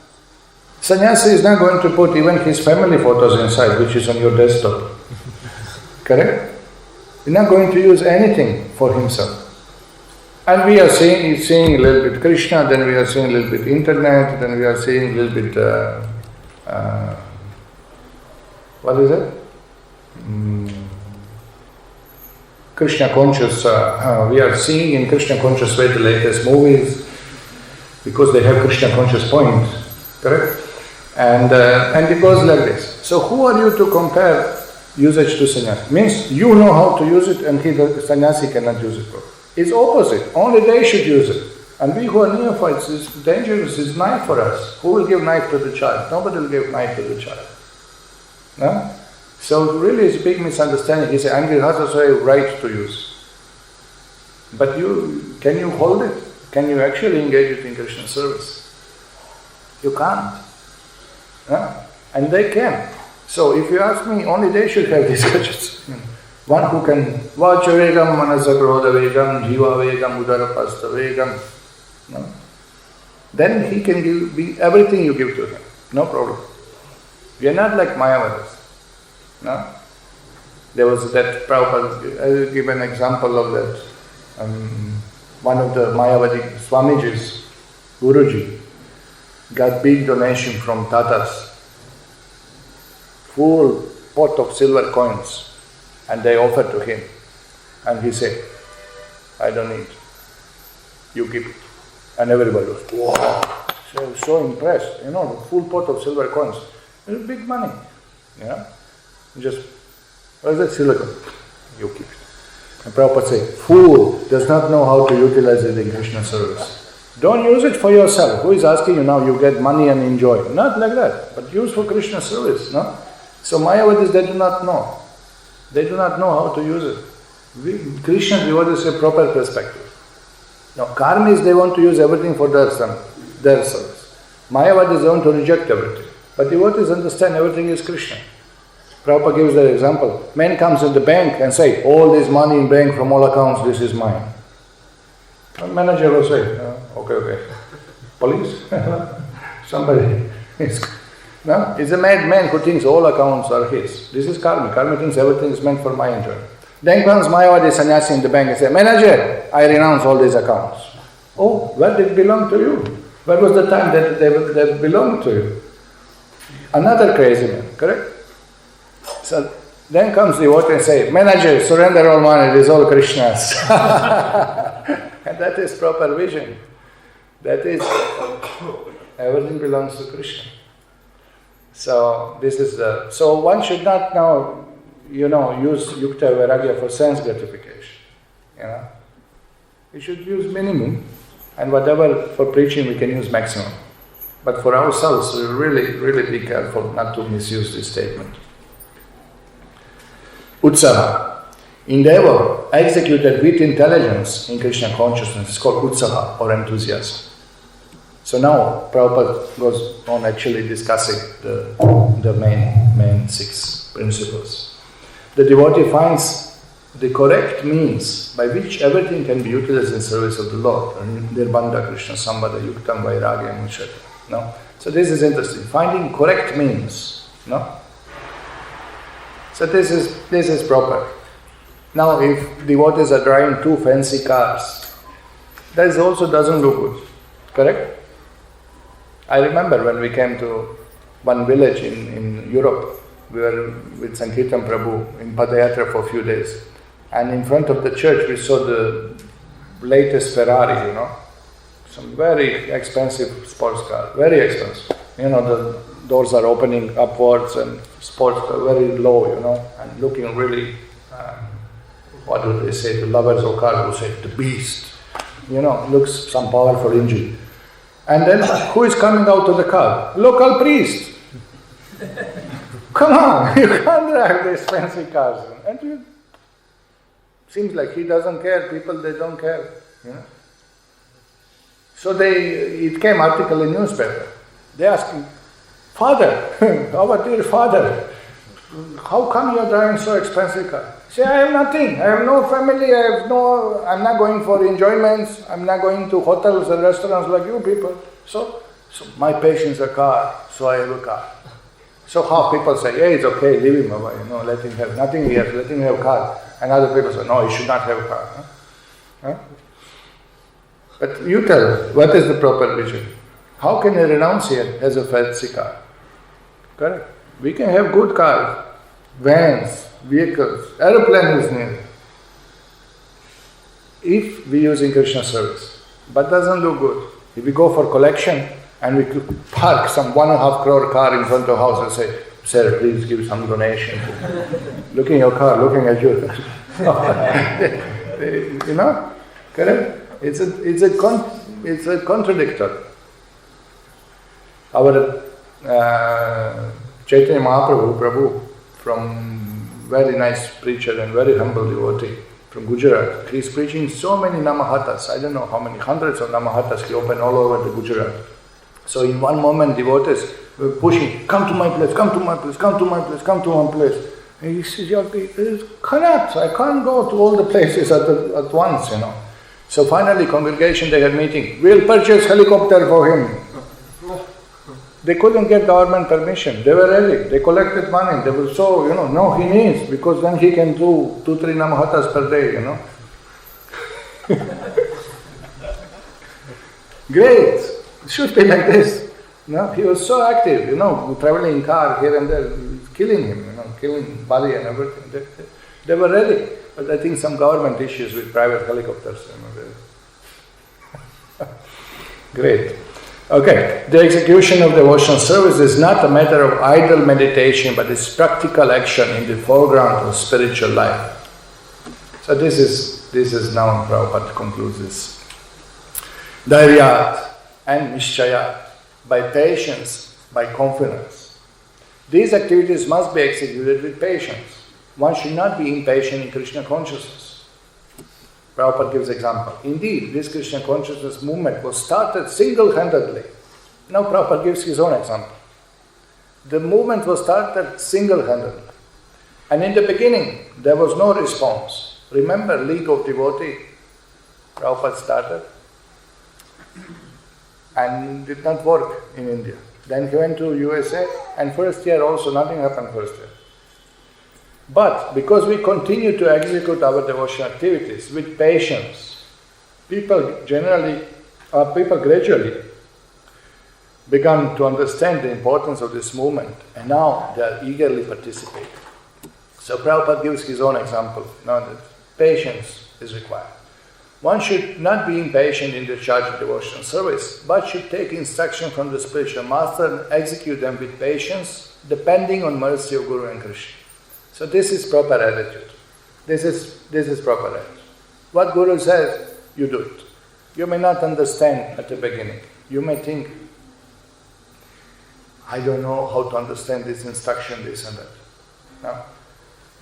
Sannyasi is not going to put even his family photos inside, which is on your desktop. Correct? He's not going to use anything for himself. And we are seeing a little bit Krishna, then we are seeing a little bit internet, then we are seeing a little bit, what is it? Krishna conscious, we are seeing in Krishna conscious way the latest movies, because they have Krishna conscious point, correct? And it goes like this. So who are you to compare usage to sannyasi? Means you know how to use it and the sannyasi cannot use it properly. It's opposite. Only they should use it. And we who are neophytes, it's dangerous, it's knife for us. Who will give knife to the child? Nobody will give knife to the child. No? So really it's a big misunderstanding. He said, I'm grihastha, so I have right to use. But can you hold it? Can you actually engage it in Krishna service? You can't. No? And they can. So if you ask me, only they should have these gadgets. One who can vacha vegam, manasa krodha vegam, jiva vegam, udara pasta vegam. No? Then he can give everything you give to him. No problem. We are not like Mayavadis. No? There was that Prabhupada, I will give an example of that. One of the Mayavadi Swamiji's, Guruji, got big donation from Tatas. Full pot of silver coins. And they offered to him. And he said, I don't need. You keep it. And everybody was, wow. So impressed. The full pot of silver coins. It's big money. Just, what is that silver coin? You keep it. And Prabhupada said, fool does not know how to utilize it in Krishna service. Don't use it for yourself. Who is asking you now, you get money and enjoy? Not like that. But use for Krishna service. No? So Mayavadis, they do not know. They do not know how to use it. Krishna devotees have proper perspective. Now, karmis, they want to use everything for their service. Mayavadis, they want to reject everything. But devotees understand everything is Krishna. Prabhupada gives that example. Man comes in the bank and say, all this money in bank from all accounts, this is mine. The manager will say, okay. Police? Somebody is... No? It's a madman who thinks all accounts are his. This is karma. Karma thinks everything is meant for my enjoyment. Then comes Mayavadi sannyasi in the bank and says, "Manager, I renounce all these accounts." Oh, where did it belong to you? Where was the time that they belonged to you? Another crazy man, correct? So then comes the devotee and says, "Manager, surrender all money, it is all Krishna's." And that is proper vision. That is, everything belongs to Krishna. So this is so one should not now, use yukta vairagya for sense gratification. We should use minimum, and whatever for preaching we can use maximum. But for ourselves, we really, really be careful not to misuse this statement. Utsaha. Endeavor executed with intelligence in Krishna consciousness is called utsaha, or enthusiasm. So now Prabhupada goes on actually discussing the main 6 principles. The devotee finds the correct means by which everything can be utilized in service of the Lord. Nirbandha Krishna Sambhada Yuktam Vairagyam etc. No? So this is interesting. Finding correct means. No? So this is proper. Now if devotees are driving 2 fancy cars, that also doesn't look good. Correct? I remember when we came to one village in Europe, we were with Sankirtan Prabhu in Padayatra for a few days. And in front of the church we saw the latest Ferrari, some very expensive sports car, very expensive. The doors are opening upwards and sports car very low, and looking really, what do they say, the lovers of cars will say, the beast. Looks some powerful engine. And then, who is coming out of the car? Local priest. Come on, you can't drive these fancy cars. And seems like he doesn't care, people, they don't care. So it came article in newspaper. They asked him, "Father, our dear father, how come you are driving so expensive car?" He said, "I have nothing, I have no family, I'm not going for enjoyments, I'm not going to hotels and restaurants like you people. So my patient's a car, so I have a car." So how people say, "Yeah, it's okay, leave him away, let him have nothing here, let him have a car." And other people say, "No, he should not have a car." Huh? But you tell, what is the proper vision? How can a renunciate has a fancy car? Correct? We can have good cars, vans, vehicles, aeroplane is near. If we use in Krishna service, but doesn't look good. If we go for collection and we could park some 1.5 crore car in front of the house and say, "Sir, please give some donation." Looking at your car, looking at you. Correct? It's a contradictory. Our Chaitanya Mahaprabhu, from very nice preacher and very humble devotee from Gujarat, he's preaching so many Namahatas, I don't know how many, hundreds of Namahatas he opened all over the Gujarat. So in one moment devotees were pushing, "Come to my place, come to my place, come to my place, come to my place." And he says, I can't go to all the places at once, So finally congregation, they had meeting, "We'll purchase helicopter for him." They couldn't get government permission. They were ready. They collected money. They were so, no, he needs, because then he can do 2-3 Namahatas per day, Great. It should be like this. He was so active, traveling in car here and there, killing him, killing Bali and everything. They were ready. But I think some government issues with private helicopters. Great. Okay, the execution of devotional service is not a matter of idle meditation, but it's practical action in the foreground of spiritual life. So this is now Prabhupada concludes this. Dhairyat and Nishchayat, by patience, by confidence. These activities must be executed with patience. One should not be impatient in Krishna consciousness. Prabhupada gives example. Indeed, this Krishna consciousness movement was started single-handedly. Now Prabhupada gives his own example. The movement was started single-handedly. And in the beginning, there was no response. Remember League of Devotee? Prabhupada started. and did not work in India. Then he went to USA, and first year also nothing happened first year. But because we continue to execute our devotional activities with patience, people gradually began to understand the importance of this movement, and now they are eagerly participating. So Prabhupada gives his own example, now that patience is required. One should not be impatient in the charge of devotional service, but should take instruction from the spiritual master and execute them with patience, depending on mercy of Guru and Krishna. So this is proper attitude. This is proper attitude. What Guru says, you do it. You may not understand at the beginning. You may think, I don't know how to understand this instruction, this and that. No.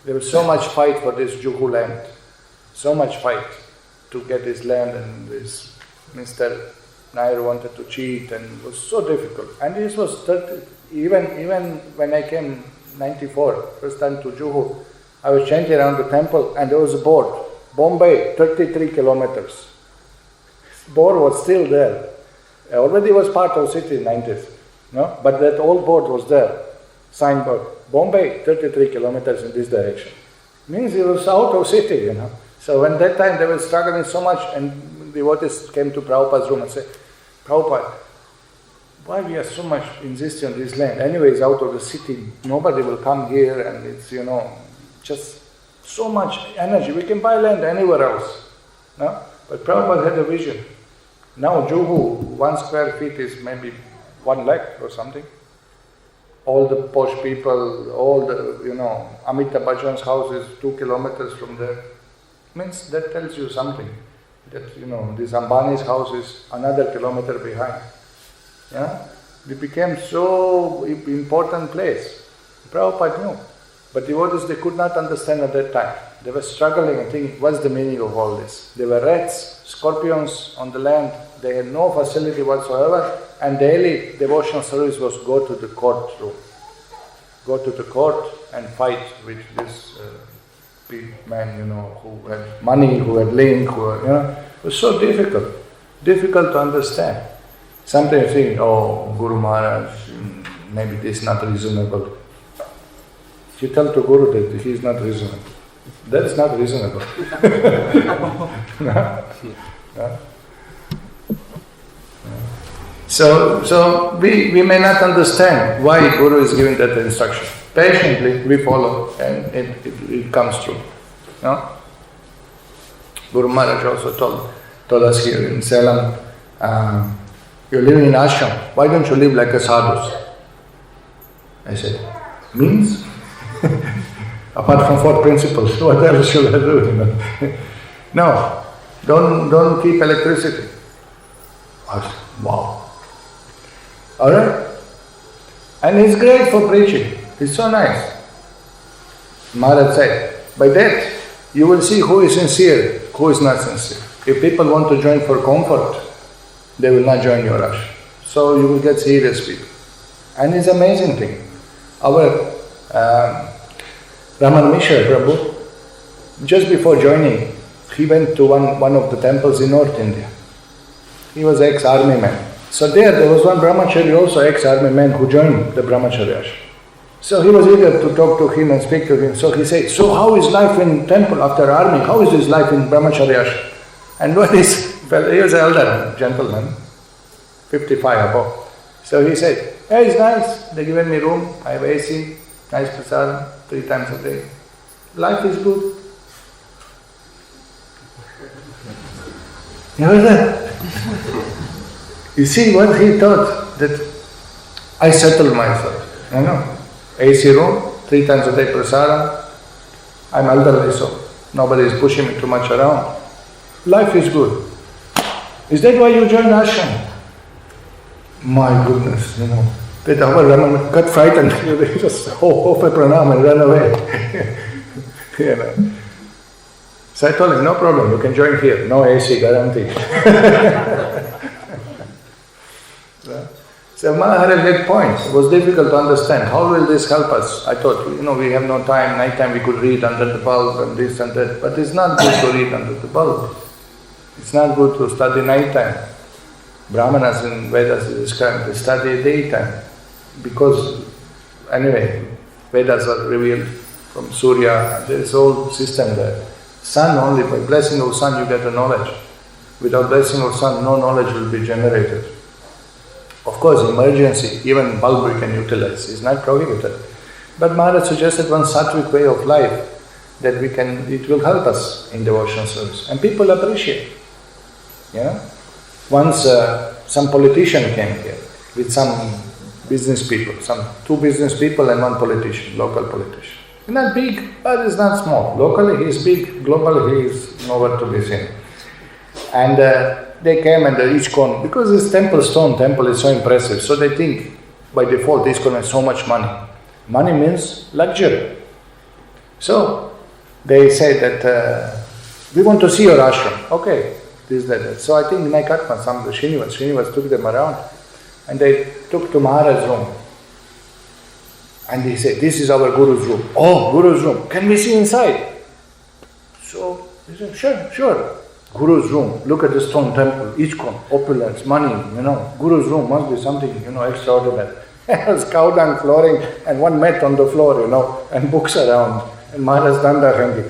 There was so much fight for this Juhu land. So much fight to get this land, and this Mr. Nair wanted to cheat, and it was so difficult. And this was even when I came 94, first time to Juhu, I was chanting around the temple, and there was a board, Bombay, 33 kilometers. Board was still there. Already was part of city in 90s, no? But that old board was there, signboard, Bombay, 33 kilometers in this direction. Means it was out of city, you know. So when that time they were struggling so much, and the devotees came to Prabhupada's room and said, Prabhupada, why we are so much insisting on this land? Anyway, it's out of the city, nobody will come here, and it's, you know, just so much energy. We can buy land anywhere else. No? But Prabhupada had a vision. Now Juhu, 1 square feet is maybe 1 lakh or something. All the posh people, all the, you know, Amitabh Bachchan's house is 2 kilometers from there. Means that tells you something. That, you know, this Ambani's house is another kilometer behind. Yeah? It became so important place. Prabhupada knew. But devotees, they could not understand at that time. They were struggling and thinking, what's the meaning of all this? There were rats, scorpions on the land. They had no facility whatsoever. And daily devotional service was go to the courtroom. Go to the court and fight with this big man, you know, who had money, who had link, who had, you know. It was so difficult to understand. Sometimes you think, oh, Guru Maharaj, maybe this is not reasonable. You tell to Guru that he is not reasonable. That is not reasonable. No? No? So we may not understand why Guru is giving that instruction. Patiently we follow, and it comes true. No? Guru Maharaj also told us here in Salem, you're living in ashram, why don't you live like a sadhu? I said, means? Apart from 4 principles, what else should I do? You know? No, don't keep electricity. I said, wow. Alright? And it's great for preaching. It's so nice. Maharaj said, by that you will see who is sincere, who is not sincere. If people want to join for comfort, they will not join your ashram. So you will get serious people. And it's an amazing thing. Our Raman Mishra Prabhu, just before joining, he went to one of the temples in North India. He was ex-army man. So there was one brahmachari, also ex-army man, who joined the brahmacharya ashram. So he was eager to talk to him and speak to him. So he said, so how is life in temple after army? How is his life in brahmacharya ashram? And what is, well, he was an elder gentleman, 55 above. So he said, hey, it's nice, they given me room, I have AC, nice prasadam, 3 times a day. Life is good. You heard that? You see what he thought, that I settled myself, you know. AC room, 3 times a day prasadam. I'm elderly, so nobody is pushing me too much around. Life is good. Is that why you joined ashram? My goodness, you know. That our Raman got frightened. They just offer pranam and run away. You know. So I told him, no problem, you can join here. No AC guarantee. So Maharaj had points. It was difficult to understand. How will this help us? I thought, you know, we have no time. Night time we could read under the bulb and this and that. But it's not good to read under the bulb. It's not good to study night time. Brahmanas in Vedas is described, they study daytime. Because, anyway, Vedas are revealed from Surya, and there is a whole system there. Sun only, by blessing of sun you get the knowledge. Without blessing of sun, no knowledge will be generated. Of course, emergency, even bulb we can utilize, is not prohibited. But Maharaj suggested one sattvic way of life that it will help us in devotional service. And people appreciate. Once some politician came here with some business people, two business people and one politician, local politician. Not big, but it's not small. Locally he is big, globally he is nowhere to be seen. And they came and the 𝐒𝐞𝐿, because this stone temple is so impressive, so they think by default 𝐒𝐞𝐿 has so much money. Money means luxury. So they say that we want to see your ashram. Okay, this, that. So I think Naikatma, Srinivas took them around and they took to Maharaj's room. And he said, this is our Guru's room. Oh, Guru's room. Can we see inside? So he said, sure. Guru's room. Look at the stone temple. 𝐒𝐞𝐿, opulence, money, Guru's room must be something, extraordinary. There was cow dung flooring and one mat on the floor, and books around. And Maharaj Danda hanging.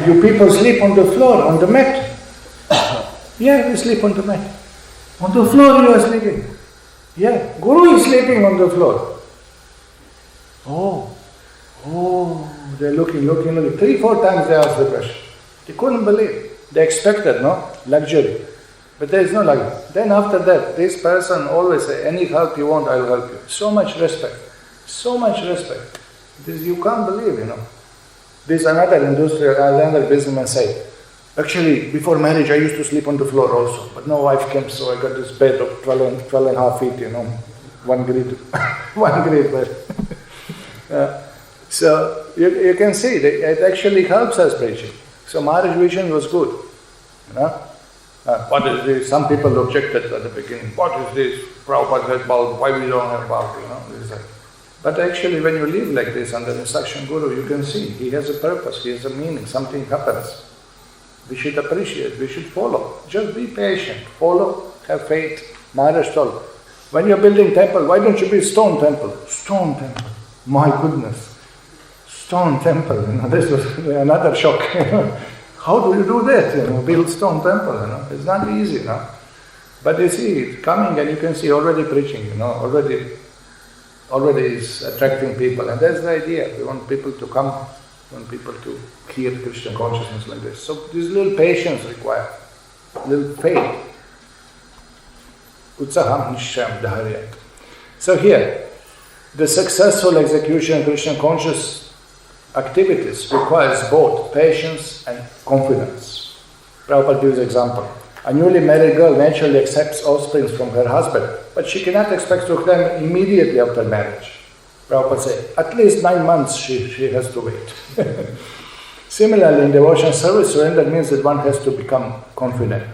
You people sleep on the floor, on the mat. Yeah, we sleep on the mat. On the floor you are sleeping. Yeah, Guru is sleeping on the floor. Oh, they're looking. 3-4 times they asked the question. They couldn't believe. They expected, luxury. But there is no luxury. Then after that, this person always says, any help you want, I'll help you. So much respect. This you can't believe, This another businessman said, actually, before marriage I used to sleep on the floor also. But no wife came, so I got this bed of 12.5 feet, one great bed. So you can see that it actually helps us preaching. So Maharaj vision was good. What is this? Some people objected at the beginning. What is this? Prabhupada has bulb. Why we don't have bulb? But actually, when you live like this under instruction Guru, you can see he has a purpose, he has a meaning. Something happens. We should appreciate. We should follow. Just be patient. Follow. Have faith. Maharaj told, when you're building temple, why don't you build stone temple? Stone temple. My goodness. Stone temple. This was another shock. How do you do that? Build stone temple. It's not easy. But you see, it's coming and you can see already preaching. Already is attracting people, and that's the idea. We want people to come. We want people to hear Krishna consciousness like this. So this little patience required, little faith. Utsaham nishayam dharyat. So here, the successful execution of Krishna conscious activities requires both patience and confidence. Prabhupada gives an example. A newly married girl naturally accepts offspring from her husband, but she cannot expect to have them immediately after marriage. Prabhupada said, at least 9 months she has to wait. Similarly, in devotion service, surrender means that one has to become confident.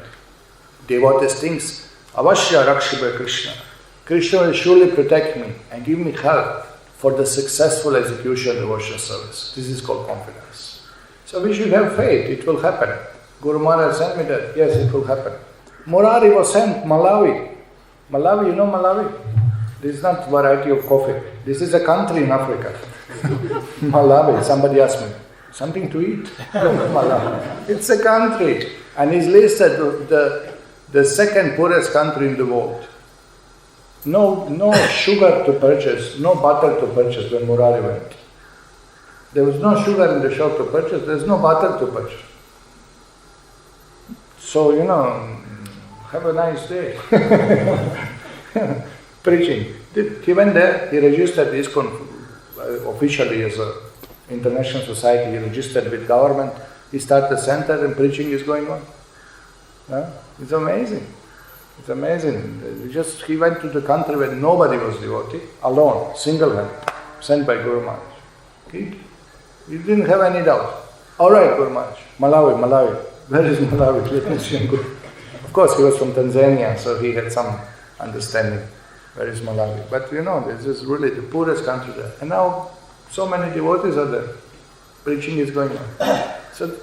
Devotees thinks, avashya rakshibe Krishna. Krishna will surely protect me and give me help for the successful execution of devotion service. This is called confidence. So we should have faith, it will happen. Guru Maharaj sent me that, yes, it will happen. Murari was sent Malawi. Malawi, you know Malawi? This is not variety of coffee. This is a country in Africa. Malawi, somebody asked me, something to eat? Malawi. It's a country. And it's listed the second poorest country in the world. No sugar to purchase, no butter to purchase when Murari went. There was no sugar in the shop to purchase, there's no butter to purchase. So, have a nice day. Preaching. He went there, he registered 𝐒𝐞𝐿 officially as an international society, he registered with government, he started a center and preaching is going on. It's amazing. It's amazing. He went to the country where nobody was devotee, alone, single-handed, sent by Guru Maharaj. He didn't have any doubt. All right, Guru Maharaj, Malawi. Where is Malawi? Of course, he was from Tanzania, so he had some understanding. Where is Malawi? But this is really the poorest country there. And now, so many devotees are there. Preaching is going on. So,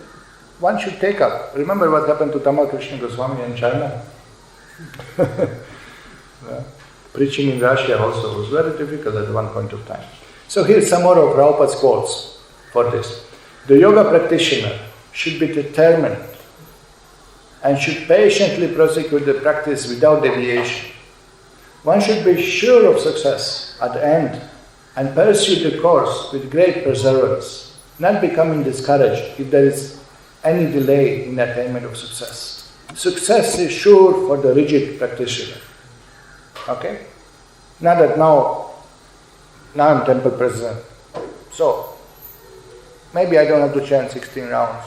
one should take up. Remember what happened to Tamal Krishna Goswami in China? Yeah. Preaching in Russia also was very difficult at one point of time. So here's some more of Prabhupada's quotes for this. The yoga practitioner should be determined and should patiently prosecute the practice without deviation. One should be sure of success at the end and pursue the course with great perseverance, not becoming discouraged if there is any delay in attainment of success. Success is sure for the rigid practitioner. Okay? Now I'm temple president. So, maybe I don't have to chant 16 rounds.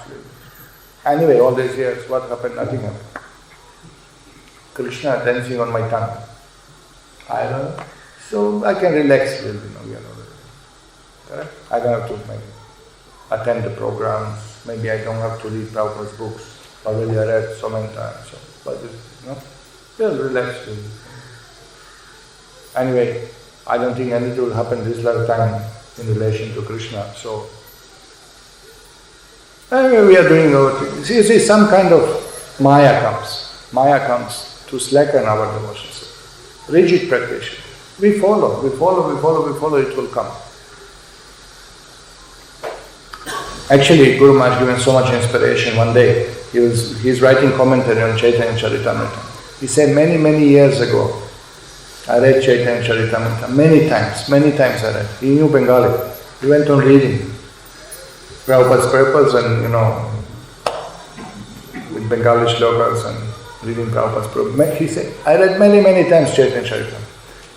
Anyway, all these years, what happened? Nothing happened. Krishna dancing on my tongue. I don't know. So I can relax a little bit. Correct? I don't have to maybe attend the programs. Maybe I don't have to read Prabhupada's books. Already I read so many times. So, but just relax a little bit. Anyway, I don't think anything will happen this lifetime in relation to Krishna. So, anyway, we are doing our thing. See, some kind of Maya comes. Maya comes to slacken our devotions. Rigid practice. We follow, it will come. Actually, Guru Maharaj given so much inspiration one day. He's writing commentary on Chaitanya Charitamrita. He said many years ago, I read Chaitanya Charitamrita many times I read. He knew Bengali. He went on reading Prabhupada's purpose and, with Bengali shlokas and reading Prabhupada's purpose. He said, I read many times Chaitanya Charitamrita.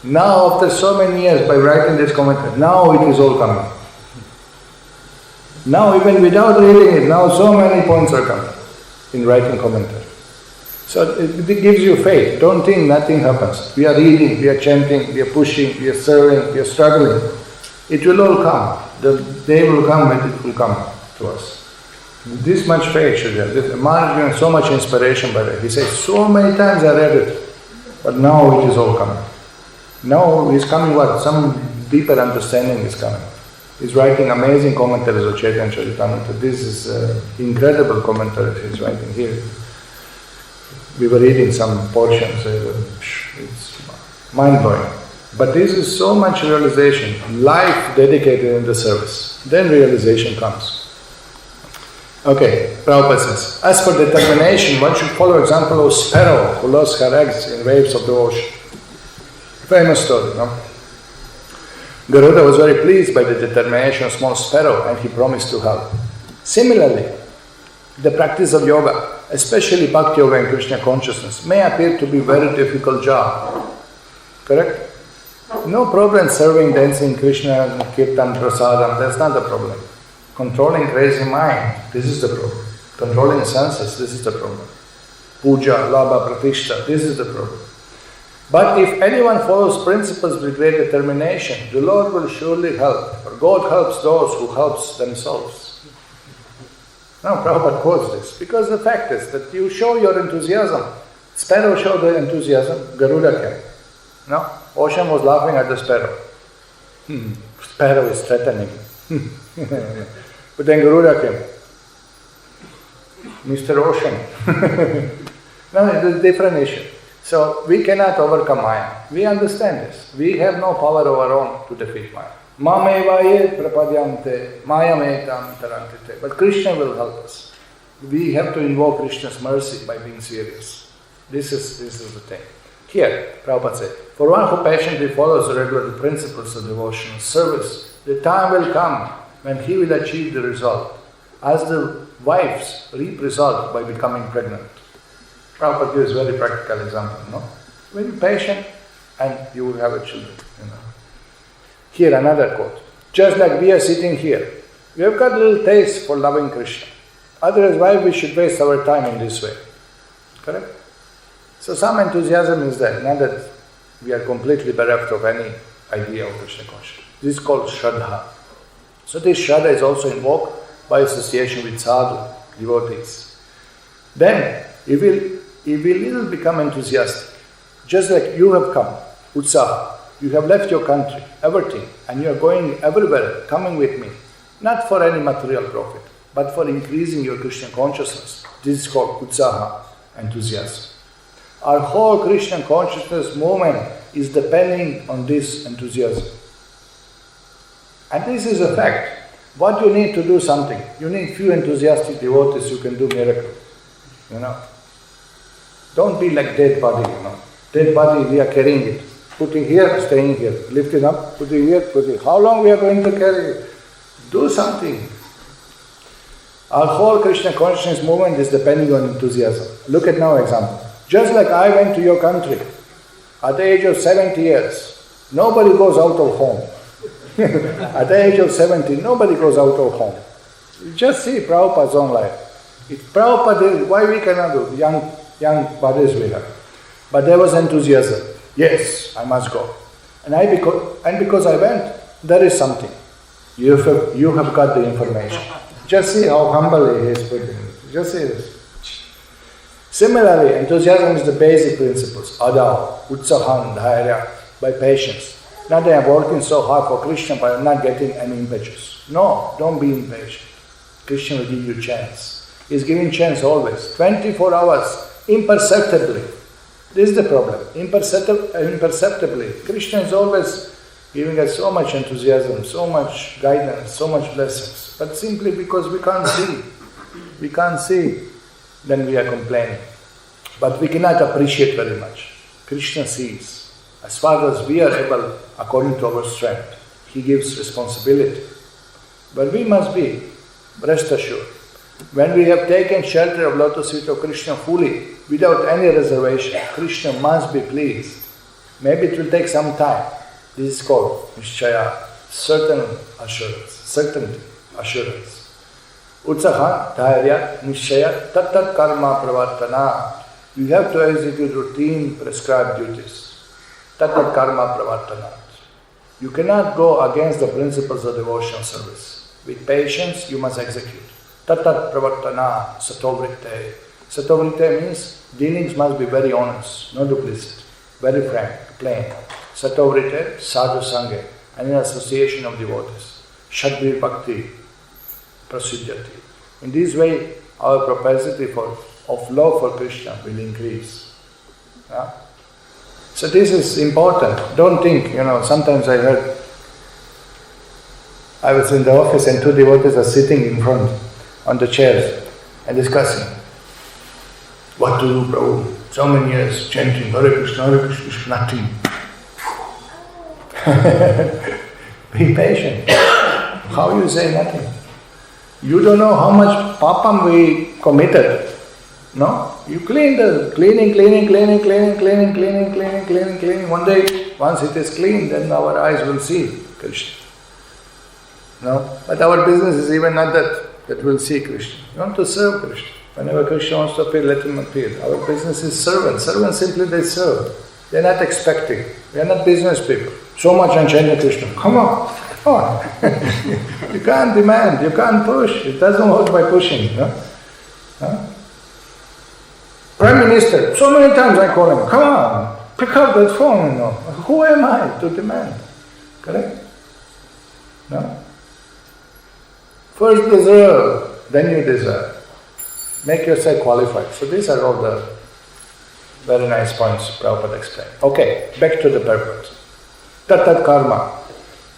Now, after so many years, by writing this commentary, now it is all coming. Now, even without reading it, now so many points are coming in writing commentary. So it gives you faith. Don't think nothing happens. We are reading, we are chanting, we are pushing, we are serving, we are struggling. It will all come. The day will come when it will come to us. This much faith should have. Maharaj given so much inspiration by that. He says, so many times I read it, but now it is all coming. Now is coming what? Some deeper understanding is coming. He's writing amazing commentaries of Chaitanya Charitamrita. This is incredible commentaries he's writing here. We were reading some portions, it's mind-blowing. But this is so much realization, life dedicated in the service. Then realization comes. Okay, Prabhupada says, as for determination, one should follow example of sparrow who lost her eggs in waves of the ocean. Famous story, no? Garuda was very pleased by the determination of small sparrow and he promised to help. Similarly, the practice of yoga, especially Bhakti Yoga and Krishna consciousness, may appear to be a very difficult job. Correct? No problem serving, dancing, Krishna, Kirtan, Prasadam, that's not the problem. Controlling crazy mind, this is the problem. Controlling senses, this is the problem. Puja, Labha, Pratishta, this is the problem. But if anyone follows principles with great determination, the Lord will surely help. For God helps those who help themselves. Now Prabhupada quotes this, because the fact is that you show your enthusiasm. Sparrow showed the enthusiasm, Garuda came. No? Ocean was laughing at the sparrow. Sparrow is threatening. But then Garuda came. Mr. Ocean. No, it is a different issue. So we cannot overcome Maya. We understand this. We have no power of our own to defeat Maya. Mamevaye prapadyante mayametam tarantite. But Krishna will help us. We have to invoke Krishna's mercy by being serious. This is the thing. Here, Prabhupada said, for one who patiently follows the regular principles of devotional service, the time will come when he will achieve the result, as the wives reap result by becoming pregnant. Prabhupada gives a very practical example, no? Very patient and you will have a children, Here another quote. Just like we are sitting here, we have got a little taste for loving Krishna. Otherwise, why we should waste our time in this way? Correct? So some enthusiasm is there, not that we are completely bereft of any idea of Krishna consciousness. This is called Shraddha. So this Shraddha is also invoked by association with sadhu, devotees. Then you will become enthusiastic. Just like you have come, utsaha. You have left your country, everything, and you are going everywhere, coming with me. Not for any material profit, but for increasing your Krishna consciousness. This is called utsaha, enthusiasm. Our whole Krishna consciousness movement is depending on this enthusiasm. And this is a fact. What you need to do something, you need few enthusiastic devotees who can do miracle. Don't be like dead body, Dead body, we are carrying it. Putting here, staying here. Lifting up, putting here, putting. How long we are going to carry it? Do something. Our whole Krishna consciousness movement is depending on enthusiasm. Look at now example. Just like I went to your country at the age of 70 years, nobody goes out of home. At the age of 70, nobody goes out of home. You just see Prabhupada's own life. If Prabhupada did, why we cannot do? Young bodies we have. But there was enthusiasm. Yes, I must go. And because I went, there is something. You have got the information. Just see how humbly he is putting it. Just see this. Similarly, enthusiasm is the basic principles. Adao, utsahan, dhairya, by patience. Not that I'm working so hard for Krishna, but I'm not getting any impetus. No, don't be impatient. Krishna will give you chance. He's giving chance always. 24 hours, imperceptibly. This is the problem. Imperceptibly. Krishna is always giving us so much enthusiasm, so much guidance, so much blessings. But simply because we can't see, then we are complaining. But we cannot appreciate very much. Krishna sees. As far as we are able, according to our strength, He gives responsibility. But we must be, rest assured, when we have taken shelter of lotus feet of Krishna fully, without any reservation, Krishna must be pleased. Maybe it will take some time. This is called nishchaya, certain assurance, certainty, assurance. Utsaha, dhairya, nishchaya, tat karma pravartana. You have to execute routine prescribed duties. Tat karma pravartana. You cannot go against the principles of devotional service. With patience, you must execute. Tat pravartana, satovritte. Satovritte means dealings must be very honest, no duplicity, very frank, plain. Satovritte, sadhu sangha, and in association of devotees. Shadbir bhakti prasiddhati. In this way, our propensity of love for Krishna will increase. Yeah? So this is important. Don't think, sometimes I heard, I was in the office and two devotees are sitting in front on the chairs and discussing what to do, Prabhu. So many years chanting Hare Krishna, nothing. Be patient. How you say nothing? You don't know how much papam we committed. No? You cleaning. One day, once it is clean, then our eyes will see Krishna. No? But our business is even not that we'll see Krishna. We want to serve Krishna. Whenever Krishna wants to appear, let him appear. Our business is servants. Servants simply they serve. They're not expecting. We are not business people. So much on chanting Krishna. Come on. You can't demand, you can't push. It doesn't work by pushing. No? Huh? Prime Minister, so many times I call him, come on, pick up that phone. Who am I to demand? Correct? No? First deserve, then you deserve. Make yourself qualified. So these are all the very nice points Prabhupada explained. Okay, back to the purport. Tat karma.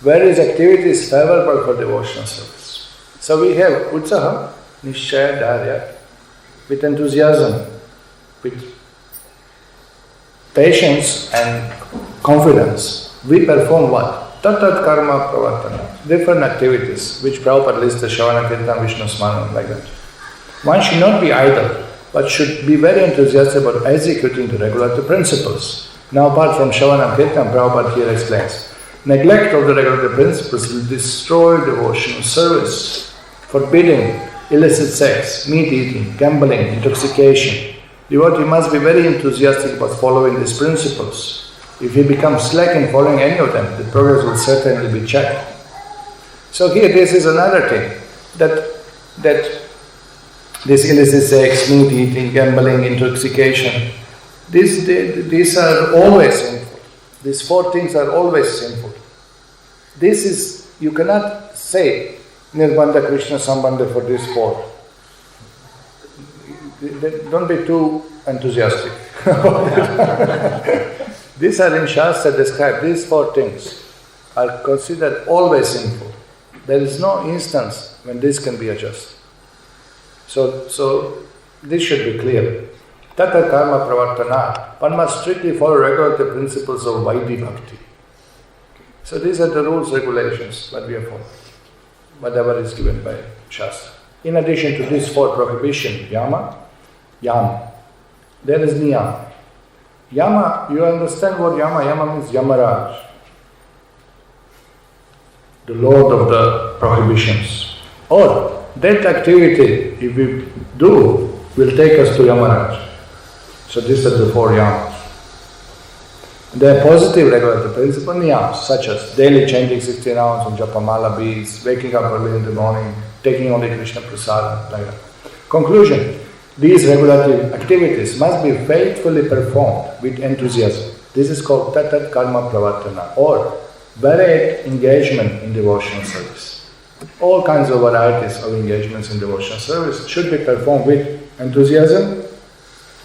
Various activities favorable for devotional service. So we have utsaha, nishchaya, dharya, with enthusiasm, with patience and confidence. We perform what? Tat karma pravartana. Different activities which Prabhupada lists as Shravana Kirtan, Vishnu Smaran, like that. One should not be idle, but should be very enthusiastic about executing the regulative principles. Now apart from Shravana Kirtan, Prabhupada here explains. Neglect of the regulative principles will destroy devotional service, forbidding illicit sex, meat eating, gambling, intoxication. Devotee must be very enthusiastic about following these principles. If he becomes slack in following any of them, the progress will certainly be checked. So here this is another thing, that this illicit sex, meat eating, gambling, intoxication, these are always sinful. These four things are always sinful. This is, you cannot say Nirbandha Krishna Sambandha for these four. Don't be too enthusiastic. These are in Shastra described. These four things are considered always sinful. There is no instance when this can be adjusted. So this should be clear. Tata karma pravartana. One must strictly follow regulative principles of Vaidhi Bhakti. So these are the rules, regulations that we have followed. Whatever is given by Shastra. In addition to these four prohibitions, yama, there is niyama. Yama, you understand what yama? Yama means Yamaraj, the Lord of the prohibitions. Or that activity, if we do, will take us to Yamaraj. So these are the four yamas. There are positive regulative principles, niyamas, such as daily chanting 16 hours on Japamala beads, waking up early in the morning, taking only Krishna Prasad, like that. Conclusion. These regulative activities must be faithfully performed with enthusiasm. This is called tatat karma pravartana, or varied engagement in devotional service. All kinds of varieties of engagements in devotional service should be performed with enthusiasm,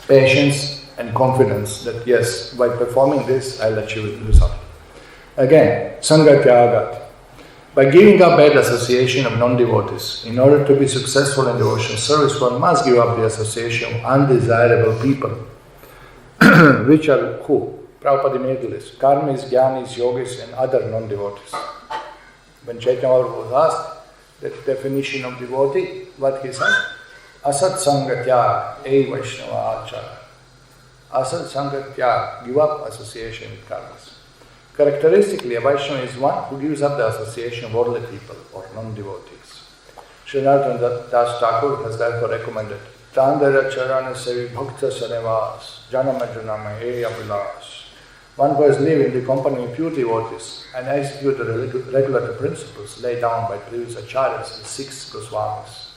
patience, and confidence that yes, by performing this, I'll achieve the result. Again, Sangha Tyaga. By giving up bad association of non-devotees, in order to be successful in devotional service, one must give up the association of undesirable people, which are who? Prabhupada made list. Karmis, Jnanis, Yogis, and other non-devotees. When Chaitanya was asked the definition of devotee, what he said? Asat Sangatya, E Vaishnava Achara. Asat Sangatya, give up association with karmas. Characteristically, a Vaishnava is one who gives up the association of worldly people or non-devotees. Srila Das Ṭhākura has therefore recommended Tandara Charana Sevi Bhakta Sanevas Janamajanama E Abhilas. One who has lived in the company of pure devotees and execute the regular principles laid down by previous acharyas and 6 Goswāmis.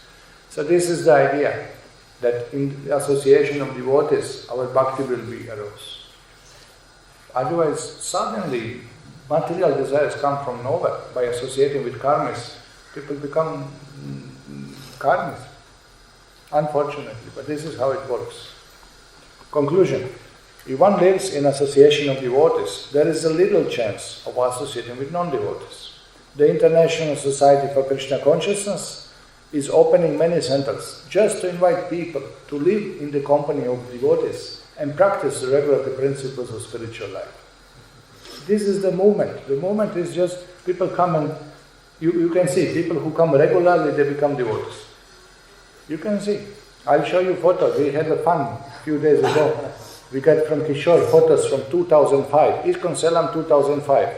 So this is the idea that in the association of devotees, our bhakti will be arose. Otherwise, suddenly, material desires come from nowhere. By associating with karmis, people become karmis. Unfortunately, but this is how it works. Conclusion. If one lives in association of devotees, there is a little chance of associating with non-devotees. The International Society for Krishna Consciousness is opening many centers just to invite people to live in the company of devotees and practice the regulative principles of spiritual life. This is the movement. The movement is just people come and you can see people who come regularly, they become devotees. You can see. I'll show you photos. We had a fun a few days ago. We got from Kishore photos from 2005, ISKCON Salem 2005.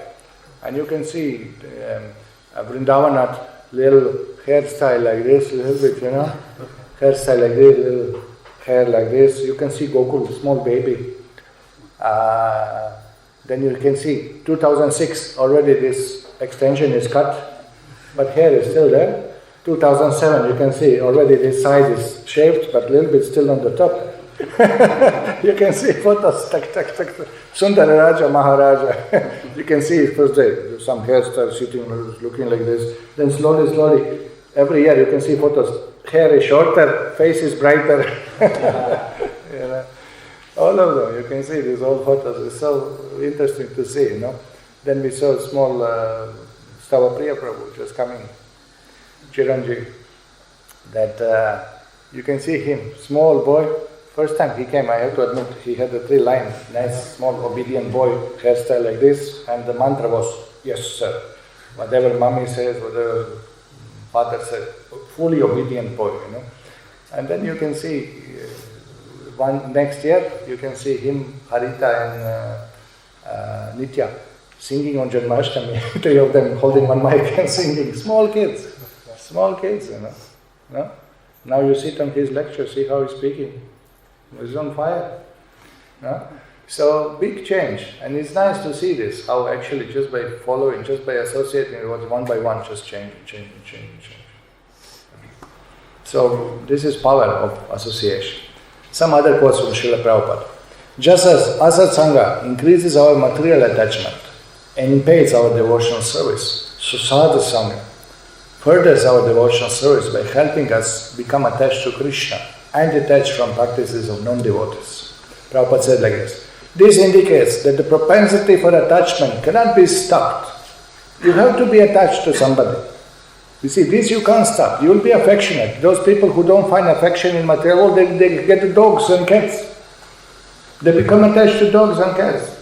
And you can see Vrindavanath, little hairstyle like this, little bit, hairstyle like this, little hair like this. You can see Gokul, small baby. Then you can see 2006, already this extension is cut, but hair is still there. 2007, you can see already this side is shaved, but a little bit still on the top. You can see photos, Sundara Raja, Maharaja. You can see it first day, some hairstyle sitting, looking like this. Then slowly, every year you can see photos. Hair is shorter, face is brighter. All of them, you can see these old photos. It's so interesting to see, Then we saw a small Stavapriya Prabhu just coming, Chiranjeev, that you can see him, small boy. First time he came, I have to admit, he had a 3-line, nice, small, obedient boy, hairstyle like this, and the mantra was, yes, sir. Whatever mommy says, whatever father says, fully obedient boy, And then you can see, next year, you can see him, Harita and Nitya, singing on Janmashtami, 3 of them holding one mic and singing, small kids, No? Now you sit on his lecture, see how he's speaking. He's on fire. No? So, big change. And it's nice to see this, how actually just by following, just by associating one by one, just change. So, this is power of association. Some other quotes from Śrīla Prabhupāda. Just as Asat Sangha increases our material attachment and impedes our devotional service, so Sadhu Sangha furthers our devotional service by helping us become attached to Krishna and detached from practices of non-devotees. Prabhupada said like this. This indicates that the propensity for attachment cannot be stopped. You have to be attached to somebody. You see, this you can't stop. You will be affectionate. Those people who don't find affection in material world, they get dogs and cats. They become attached to dogs and cats.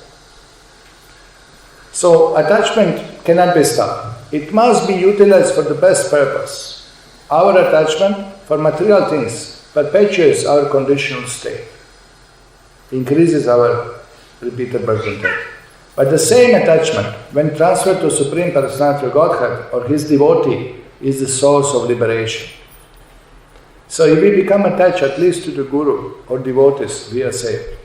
So attachment cannot be stopped. It must be utilized for the best purpose. Our attachment for material things perpetuates our conditional state, increases our repeated burden. But the same attachment, when transferred to Supreme Personality of Godhead or His devotee, is the source of liberation. So if we become attached at least to the Guru or devotees, we are saved.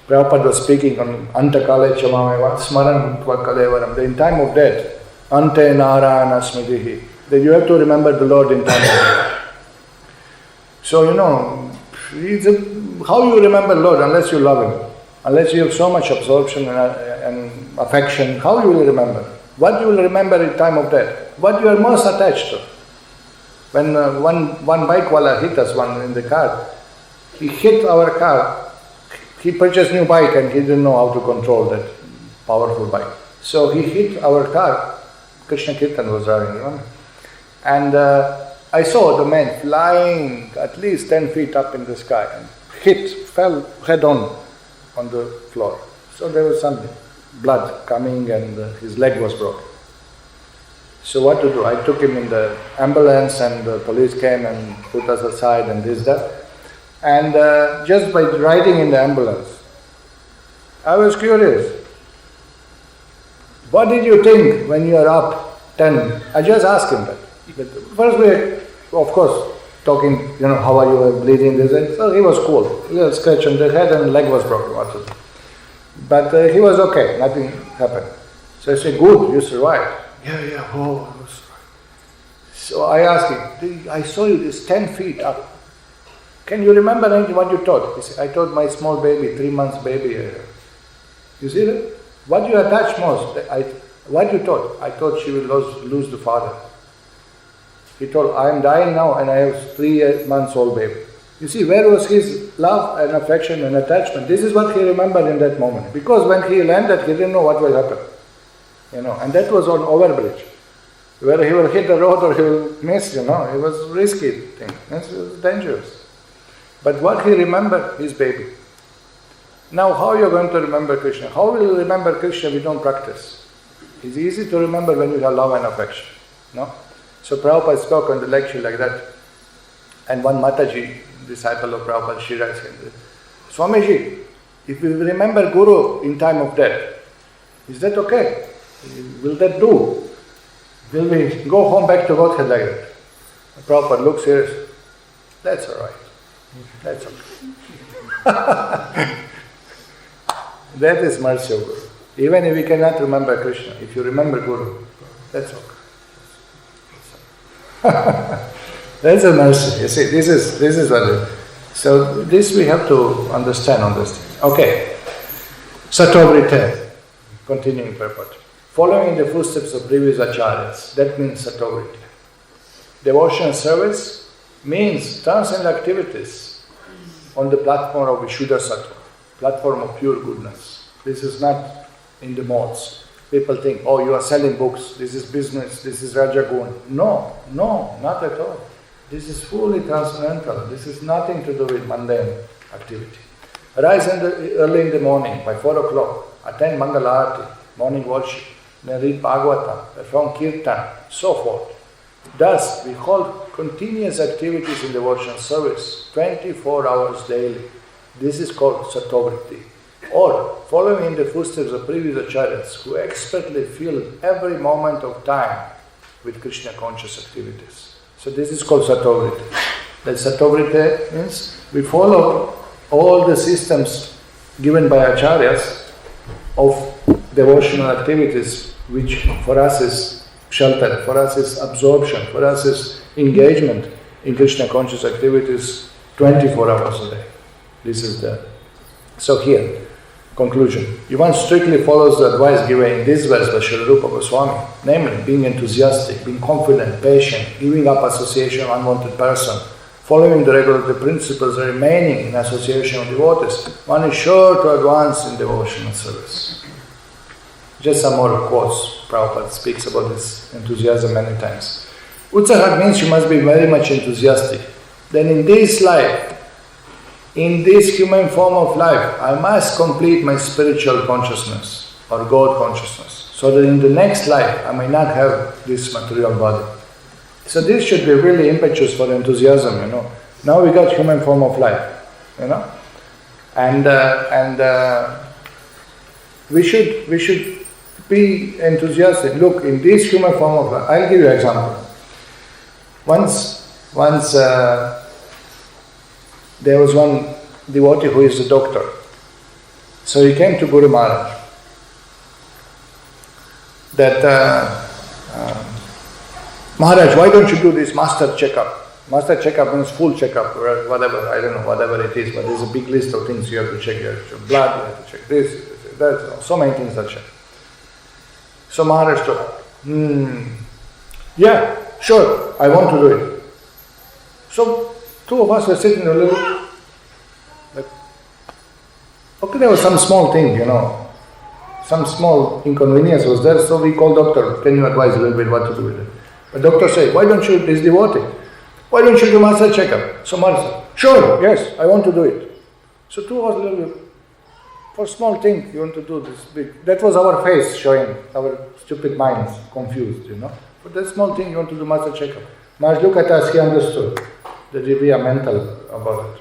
Prabhupada was speaking on Antakale Chamameva, Smaran Mutva Kalevaram, in time of death, Ante Narayana Smridihi, that you have to remember the Lord in time of death. So how you remember Lord unless you love Him? Unless you have so much absorption and affection, how you will remember? What you will remember in time of death? What you are most attached to? When one bike wala hit us in the car, he hit our car. He purchased a new bike and he didn't know how to control that powerful bike. So he hit our car. Krishna Kirtan was driving, and I saw the man flying at least 10 feet up in the sky and fell head on the floor. So there was some blood coming and his leg was broken. So what to do? I took him in the ambulance and the police came and put us aside and this, that. And just by riding in the ambulance, I was curious. What did you think when you are up 10? I just asked him that. But first we, of course, talking, how are you, bleeding, this, and so he was cool. A little scratch on the head and leg was broken. But he was okay, nothing happened. So I said, good, you survived. Yeah, oh, I was right. So I asked him, I saw you this 10 feet up. Can you remember what you taught? He said, I taught my small baby, 3 months baby. You see that? What you attach most? What you taught? I thought she will lose the father. He told, I am dying now and I have 3 months old baby. You see, where was his love and affection and attachment? This is what he remembered in that moment. Because when he landed, he didn't know what will happen. And that was on overbridge. Where he will hit the road or he will miss, it was a risky thing. It was dangerous. But what he remembered, his baby. Now how are you going to remember Krishna? How will you remember Krishna if you don't practice? It's easy to remember when you have love and affection. No? So Prabhupada spoke on the lecture like that. And one Mataji, disciple of Prabhupada, Śrīla said, Swamiji, if we remember Guru in time of death, is that okay? Will that do? Will we go home back to Godhead like that? Prabhupada looks serious. That's all right. That's okay. That is mercy of Guru. Even if we cannot remember Krishna, if you remember Guru, that's okay. That's a mercy. You see, this is what it is. So this we have to understand on this thing. Okay. Satovritte. Continuing purport. Following in the footsteps of previous acharyas, that means Satovritte. Devotional service means transcendental activities on the platform of Vishuddha Sattva, platform of pure goodness. This is not in the modes. People think, oh, you are selling books, this is business, this is Rajagun. No, not at all. This is fully transcendental. This is nothing to do with mundane activity. Rise early in the morning, by 4 o'clock, attend Mangala Arati, morning worship, then read Bhagavatam, perform Kirtan, so forth. Thus, we hold continuous activities in devotional service, 24 hours daily. This is called Satovritti. Or, following in the footsteps of previous acharyas, who expertly fill every moment of time with Krishna conscious activities. So this is called Satovritti. That Satovritti means we follow all the systems given by acharyas of devotional activities, which for us is shelter, for us is absorption, for us is engagement in Krishna conscious activities 24 hours a day. This is the... So here, Conclusion. If one strictly follows the advice given in this verse by Śrīla Rupa Goswāmī, namely being enthusiastic, being confident, patient, giving up association with unwanted person, following the regulatory principles and remaining in association with devotees, one is sure to advance in devotional service. Just some more quotes. Prabhupada speaks about this enthusiasm many times. Utsaha means you must be very much enthusiastic. Then in this life, in this human form of life, I must complete my spiritual consciousness or God consciousness, so that in the next life I may not have this material body. So this should be really impetus for enthusiasm, Now we got human form of life, and we should be enthusiastic. Look, in this human form of life, I'll give you an example. Once there was one devotee who is a doctor. So he came to Guru Maharaj that Maharaj, why don't you do this master checkup? Master checkup means full checkup or whatever, I don't know, whatever it is, but there's a big list of things you have to check. You have to check blood, you have to check this, that, so many things to check. So Maharaj told, yeah, sure, I want to do it. So two of us were sitting a little, like, okay, there was some small thing, some small inconvenience was there, so we called doctor, can you advise a little bit what to do with it? But doctor said, why don't you, this devotee, why don't you do master checkup? So Maharaj said, sure, yes, I want to do it. So two of us a little bit, for small thing, you want to do this big, that was our face showing, our stupid minds confused, For that small thing, you want to do master checkup. Maharaj looked at us, he understood that we are mental about it.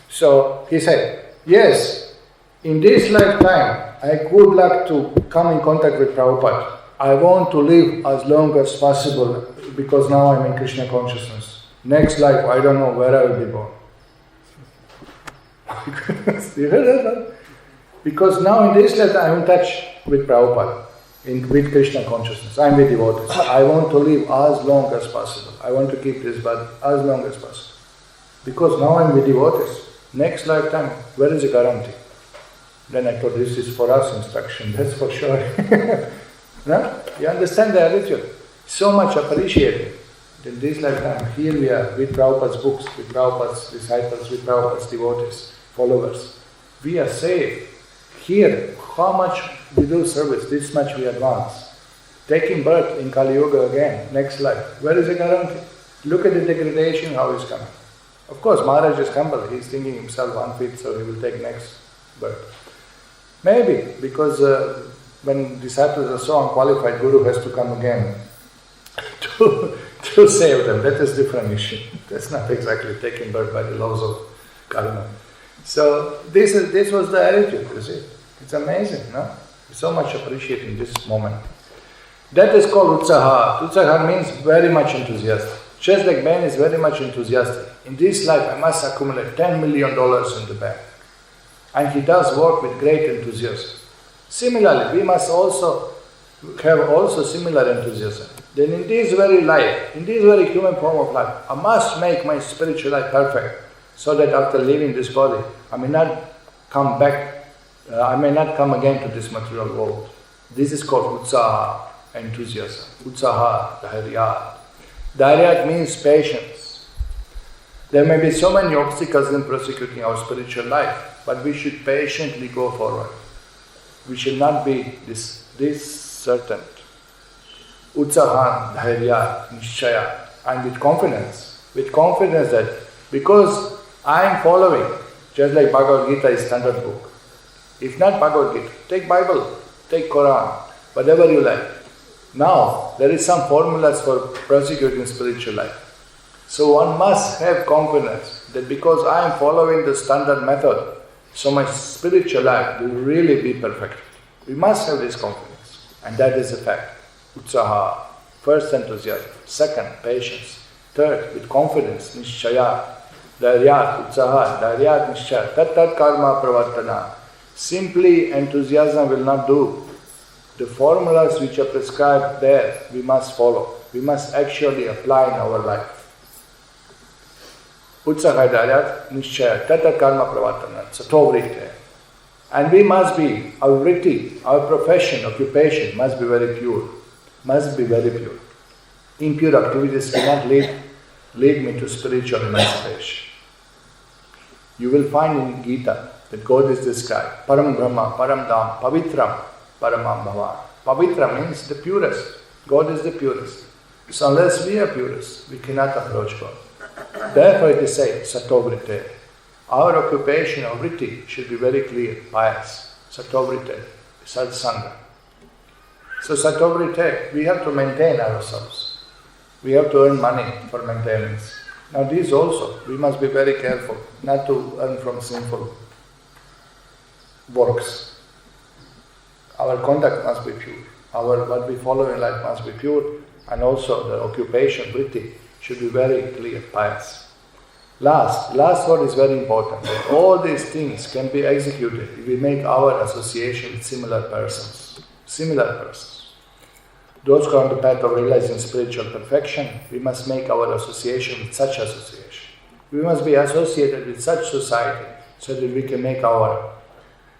So he said, yes, in this lifetime, I would like to come in contact with Prabhupada. I want to live as long as possible because now I'm in Krishna consciousness. Next life, I don't know where I will be born. You heard that? Because now in this life, I'm in touch with Prabhupada, with Krishna consciousness. I'm with devotees. I want to live as long as possible. I want to keep this body as long as possible. Because now I'm with devotees. Next lifetime, where is the guarantee? Then I thought, this is for us instruction, that's for sure. No? You understand the attitude? So much appreciated. In this lifetime, here we are with Prabhupada's books, with Prabhupada's disciples, with Prabhupada's devotees, followers. We are saved. Here, how much we do service, this much we advance. Taking birth in Kali Yuga again, next life. Where is the guarantee? Look at the degradation, how it's coming. Of course, Maharaj is humble. He's thinking himself unfit, so he will take next birth. Maybe, because when disciples are so unqualified, Guru has to come again to save them. That is a different issue. That's not exactly taken birth by the laws of karma. So this was the attitude, you see. It's amazing, no? So much appreciating this moment. That is called utsaha. Utsaha means very much enthusiastic. Just like man is very much enthusiastic. In this life, I must accumulate $10 million in the bank. And he does work with great enthusiasm. Similarly, we must also have similar enthusiasm. Then in this very life, in this very human form of life, I must make my spiritual life perfect, so that after leaving this body, I may not come back, I may not come again to this material world. This is called utsaha, enthusiasm. Utsaha, dhairya. Dhairya means patience. There may be so many obstacles in prosecuting our spiritual life, but we should patiently go forward. We should not be discertain. Utsahan, dhairya, nishchaya, and with confidence that because I am following, just like Bhagavad Gita is standard book. If not Bhagavad Gita, take Bible, take Quran, whatever you like. Now, there is some formulas for prosecuting spiritual life. So one must have confidence that because I am following the standard method, so my spiritual life will really be perfect. We must have this confidence. And that is a fact. Utsaha. First, enthusiasm. Second, patience. Third, with confidence, nishchaya. Dharyat, utsaha, dharyat, nishchaya. Tat karma pravartana. Simply enthusiasm will not do. The formulas which are prescribed there, we must follow. We must actually apply in our life. Utsaha dharyat nishchaya tata karma pravartana. Satovritte. And we must be, our vritti, our profession, occupation must be very pure. Must be very pure. Impure activities cannot lead me to spiritual emancipation. You will find in Gita that God is described, Param Brahma, Param Dham, Pavitram, Paramam Bhavan. Pavitra means the purest. God is the purest. So unless we are purest, we cannot approach God. Therefore it is said, Satovritte. Our occupation or vritti should be very clear, pious. Satovritte, satsanga. So Satovritte, we have to maintain ourselves. We have to earn money for maintenance. Now these also, we must be very careful not to earn from sinful works. Our conduct must be pure. What we follow in life must be pure, and also the occupation, vritti, should be very clear, pious. Last word is very important. That all these things can be executed if we make our association with similar persons. Similar persons. Those who are on the path of realizing spiritual perfection, we must make our association with such association. We must be associated with such society so that we can make our,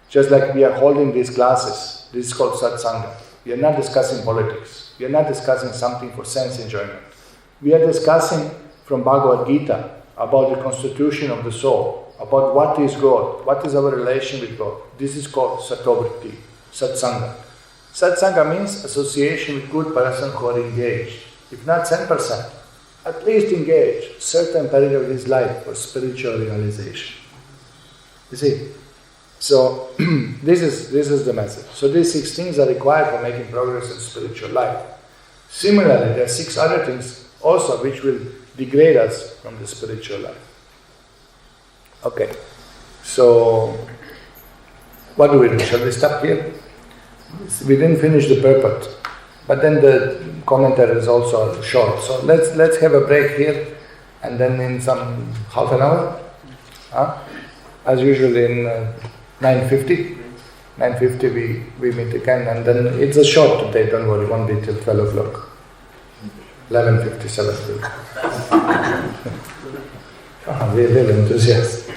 just like we are holding these classes, this is called satsanga. We are not discussing politics. We are not discussing something for sense enjoyment. We are discussing from Bhagavad Gita about the constitution of the soul, about what is God, what is our relation with God. This is called satovritti, satsanga. Satsanga means association with good persons who are engaged. If not 10%, at least engaged certain period of his life for spiritual realization. You see? So this is the message. So these 6 things are required for making progress in spiritual life. Similarly, there are 6 other things also which will degrade us from the spiritual life. Okay, so what do we do? Shall we stop here? We didn't finish the purport, but then the commentary is also short. So let's have a break here, and then in some half an hour, as usual in 9:50. 9:50 we meet again, and then it's a short today. Don't worry, won't be till 12 o'clock. 11:57. We're really enthusiastic.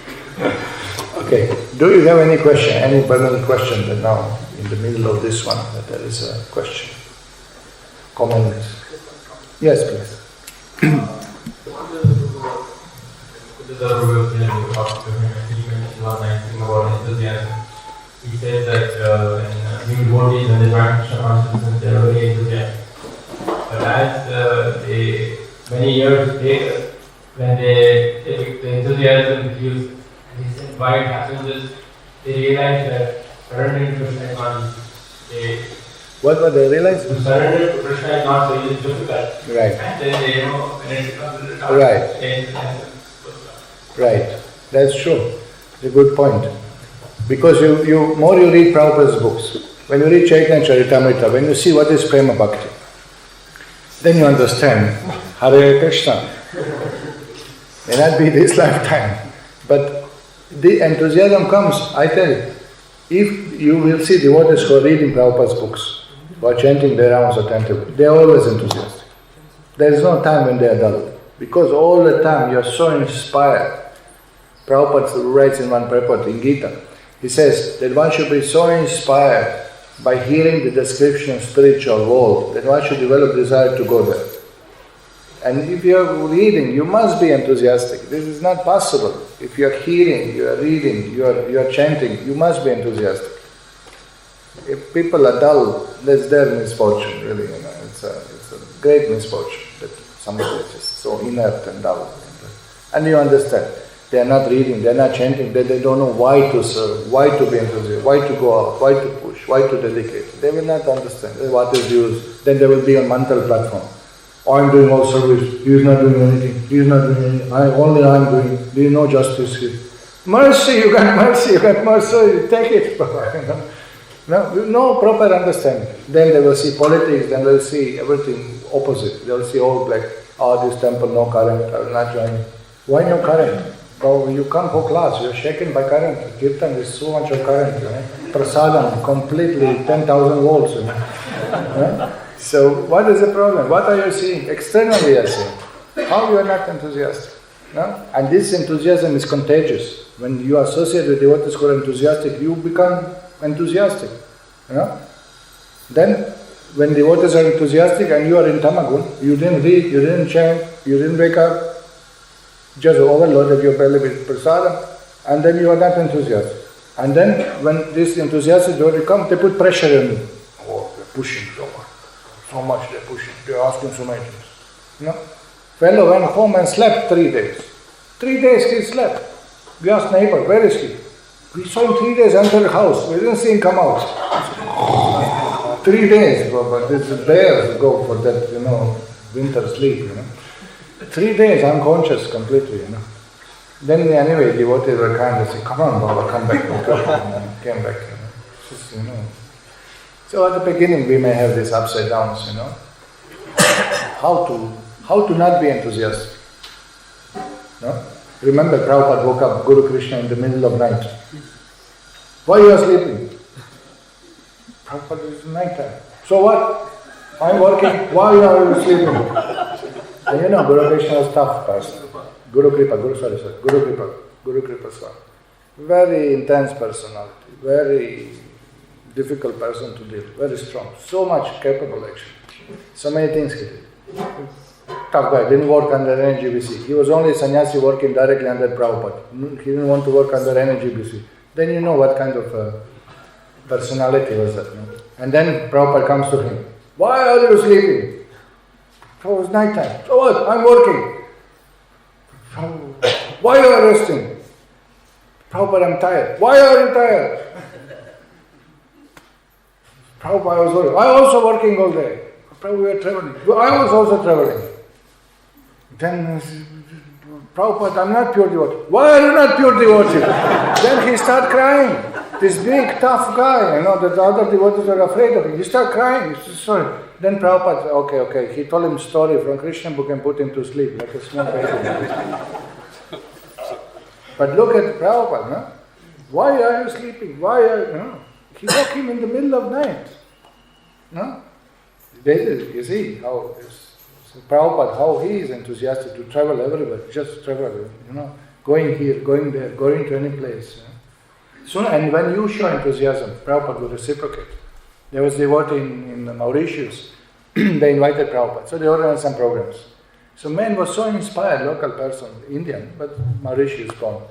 Okay, do you have any question, any burning question that now, in the middle of this one, that there is a question? Comment? Yes, please. He says that new devotees and the Krishna consciousness, they are very enthusiastic. But as many years later, when the enthusiasm reduces, and he said why it happens is they realize that surrendering to Krishna is not easy. What they realize? To surrender to Krishna is not so easy, difficult. Right. And then they when it comes to the top, Right. That's true. It's a good point. Because you more you read Prabhupada's books, when you read Chaitanya Charitamrita, when you see what is Prema Bhakti, then you understand Hare Krishna. May not be this lifetime, but the enthusiasm comes, I tell you. If you will see devotees who are reading Prabhupada's books, who are chanting their rounds attentively, they are always enthusiastic. There is no time when they are dull, because all the time you are so inspired. Prabhupada writes in one purport in Gita, he says that one should be so inspired by hearing the description of spiritual world that one should develop desire to go there. And if you are reading, you must be enthusiastic. This is not possible. If you are hearing, you are reading, you are chanting, you must be enthusiastic. If people are dull, that's their misfortune, really. It's a great misfortune that somebody is just so inert and dull. And you understand. They are not reading, they are not chanting, they don't know why to serve, why to be enthusiastic, why to go out, why to push, why to dedicate. They will not understand what is use. Then they will be on mental platform. Oh, I'm doing all service, he is not doing anything, he is not doing anything, only I'm doing, there is no justice here. Mercy, you got mercy, take it. No proper understanding. Then they will see politics, then they will see everything opposite. They will see all black, this temple, no current, I will not join. Why no current? Oh, you come for class, you are shaken by current. Kirtan is so much of current. Prasadam, completely 10,000 volts. So what is the problem? What are you seeing? Externally you are seeing. How you are not enthusiastic? No? And this enthusiasm is contagious. When you associate with devotees who are enthusiastic, you become enthusiastic. You know? Then, when devotees are enthusiastic and you are in tamagun, you didn't read, you didn't chant, you didn't wake up, just overloaded your belly with prasadam, and then you are not enthusiastic. And then, when this enthusiastic devotee comes, they put pressure on you. Oh, they're pushing so much they're pushing, they're asking so many things. You know? Fellow went home and slept 3 days. 3 days he slept. We asked neighbor, where is he? We saw him 3 days enter the house. We didn't see him come out. 3 days, but it's bears go for that, winter sleep, 3 days unconscious completely, Then anyway, devotees were kind of say, come on, Baba, come back. And came back, Just, So at the beginning we may have these ups and downs, How to not be enthusiastic. No? Remember, Prabhupada woke up Guru Krishna in the middle of night. Why you are sleeping? Prabhupada, it's night time. So what? I'm working. Why are you sleeping? And Guru Krishna was tough person. Guru Kripa Swami. Very intense personality. Very difficult person to deal with. Very strong. So much capable actually. So many things he did. Tough guy, didn't work under NGBC. He was only a sannyasi working directly under Prabhupada. He didn't want to work under NGBC. Then you know what kind of personality was that. No? And then Prabhupada comes to him. Why are you sleeping? So it's night time. So what? I'm working. Why are you resting? Prabhupada, I'm tired. Why are you tired? Prabhupada, I was working. I also working all day. Prabhupada, we are traveling. I was also traveling. Then Prabhupada, I'm not pure devotee. Why are you not pure devotee? Then he started crying. This big tough guy, that the other devotees are afraid of him. He started crying. He said, sorry. Then Prabhupada, okay. He told him story from Krishna book and put him to sleep like a small baby. But look at Prabhupada, no? Why are you sleeping? He woke him in the middle of night. No? You see how Prabhupada, how he is enthusiastic to travel everywhere, just travel, going here, going there, going to any place. So, and when you show enthusiasm, Prabhupada will reciprocate. There was a devotee in Mauritius, they invited Prabhupada, so they organized some programs. So man was so inspired, local person, Indian, but Mauritius born.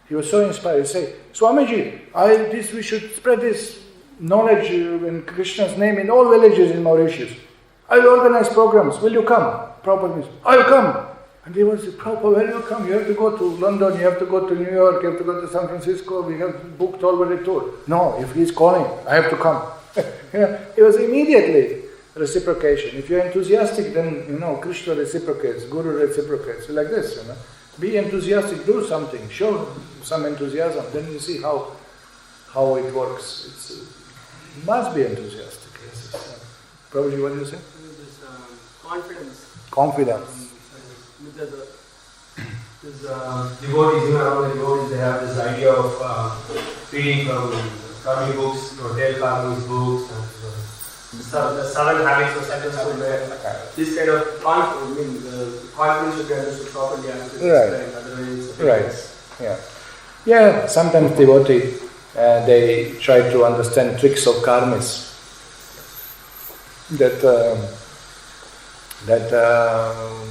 He was so inspired, he said, Swamiji, we should spread this knowledge in Krishna's name in all villages in Mauritius. I will organize programs. Will you come? Prabhupada means, I'll come. And they will say, Prabhupada, where do you come? You have to go to London, you have to go to New York, you have to go to San Francisco, we have booked already tour. No, if he's calling, I have to come. It was immediately reciprocation. If you're enthusiastic, then, Krishna reciprocates, Guru reciprocates, like this, Be enthusiastic, do something, show some enthusiasm, then you see how it works. It must be enthusiastic. Yes. Prabhuji, what do you say? Confidence. Devotees, among the devotees, they have this idea of reading from karmic books, or tell karmic books, and the 7 habits of successful men. This kind of confidence should be understood properly. Right. Yeah. Sometimes devotees they try to understand tricks of karmis. That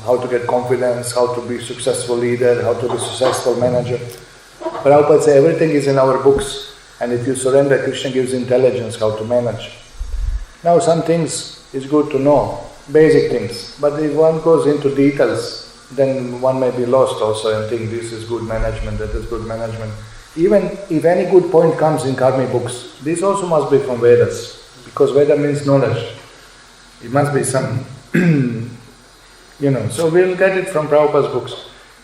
how to get confidence, how to be successful leader, how to be successful manager. Prabhupada says everything is in our books, and if you surrender, Krishna gives intelligence how to manage. Now some things is good to know, basic things, but if one goes into details, then one may be lost also and think this is good management, that is good management. Even if any good point comes in karmic books, this also must be from Vedas, because Veda means knowledge. It must be some, so we'll get it from Prabhupada's books.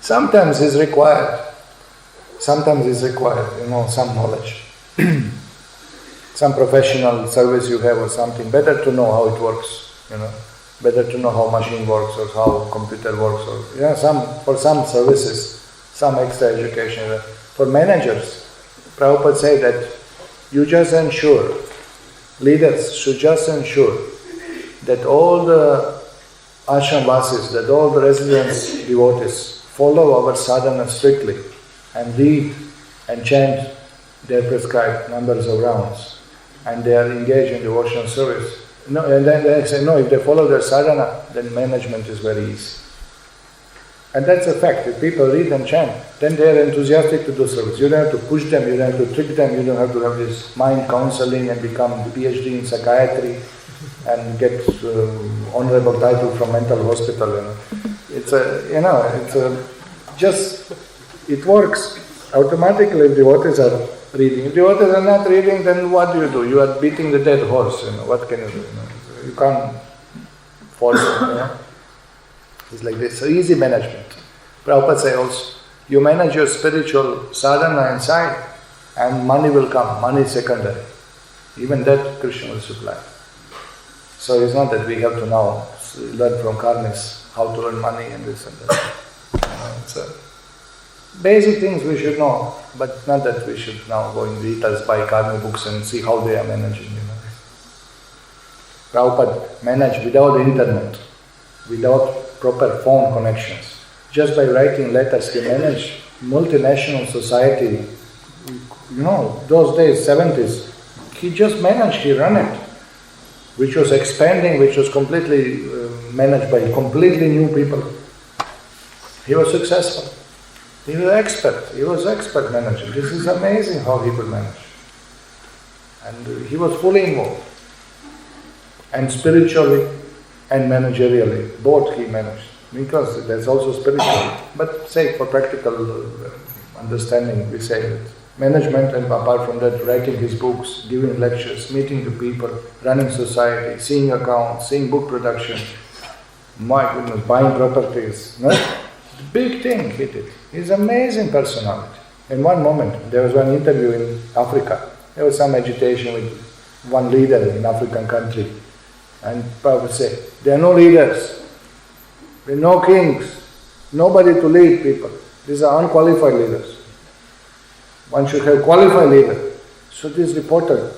Sometimes it's required, some knowledge. Some professional service you have or something, better to know how it works, better to know how machine works or how computer works or, for some services, some extra education. For managers, Prabhupada said that you just ensure, leaders should just ensure that all the ashram vasis, that all the residents, devotees, follow our sadhana strictly and read and chant their prescribed numbers of rounds, and they are engaged in devotional service, no, and then they say, no, if they follow their sadhana, then management is very easy. And that's a fact. If people read and chant, then they are enthusiastic to do service. You don't have to push them, you don't have to trick them, you don't have to have this mind counseling and become PhD in psychiatry and get honorable title from mental hospital. It works automatically if devotees are reading. If devotees are not reading, then what do? You are beating the dead horse. What can you do? You can't force it. It's like this. So easy management. Prabhupada says also, you manage your spiritual sadhana inside, and money will come. Money is secondary. Even that Krishna will supply. So it's not that we have to now learn from karmis how to earn money and this and that. It's basic things we should know, but not that we should now go in Gitas, buy karmi books and see how they are managing. Prabhupada managed without internet, without proper phone connections. Just by writing letters, he managed multinational society. Those days, 70s, he just managed, he ran it, which was expanding, which was completely managed by completely new people. He was successful. He was expert manager. This is amazing how he could manage. And he was fully involved. And spiritually and managerially, both he managed. Because there's also spiritual. But say for practical understanding, we say that management, and apart from that, writing his books, giving lectures, meeting the people, running society, seeing accounts, seeing book production, my goodness, buying properties. No? Big thing he did. He's an amazing personality. In one moment, there was one interview in Africa. There was some agitation with one leader in African country. And Prabhupada said, there are no leaders, there are no kings, nobody to lead people. These are unqualified leaders. One should have qualified leader. So this reporter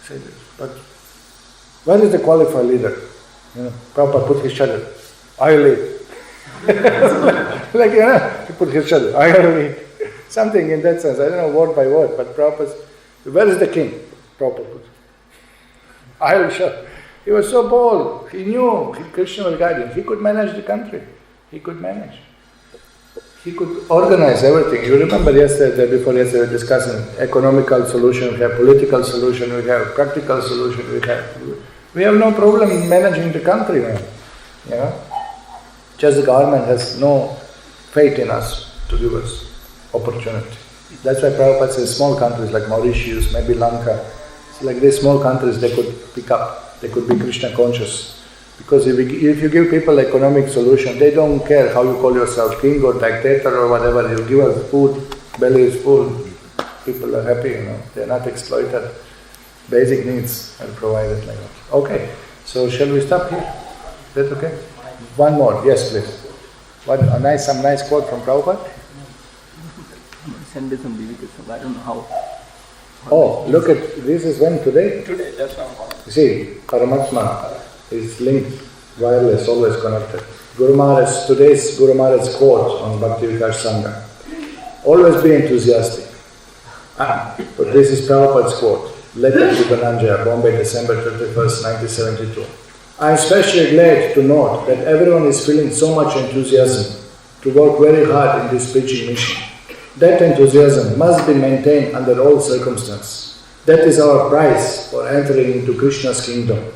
said, but where is the qualified leader? Prabhupada put his shoulder, I lead. He put his shoulder, I lead. Something in that sense, I don't know word by word, but Prabhupada, where is the king? Prabhupada put, I will show. He was so bold. He knew Krishna was guiding. He could manage the country. He could manage. He could organize everything. You remember yesterday, before yesterday, we were discussing economical solution, we have political solution, we have practical solution, we have no problem in managing the country now. Just the government has no faith in us to give us opportunity. That's why Prabhupada says small countries like Mauritius, maybe Lanka, like these small countries, they could pick up. They could be Krishna conscious. Because if you give people economic solution, they don't care how you call yourself, king or dictator or whatever. You give us food, belly is full, people are happy, They are not exploited. Basic needs are provided like that. Okay, so shall we stop here? Is that okay? One more, yes please. Some nice quote from Prabhupada? Send me some dedication, I don't know how. Oh, look at, this is when today? Today, that's how. You see, Paramatma is linked, wireless, always connected. Today's Guru Maharaj's quote on Bhaktivedanta. Always be enthusiastic. But this is Prabhupada's quote. Letter to Dhananjaya, Bombay, December 31st, 1972. I am especially glad to note that everyone is feeling so much enthusiasm to work very hard in this preaching mission. That enthusiasm must be maintained under all circumstances. That is our price for entering into Krishna's kingdom.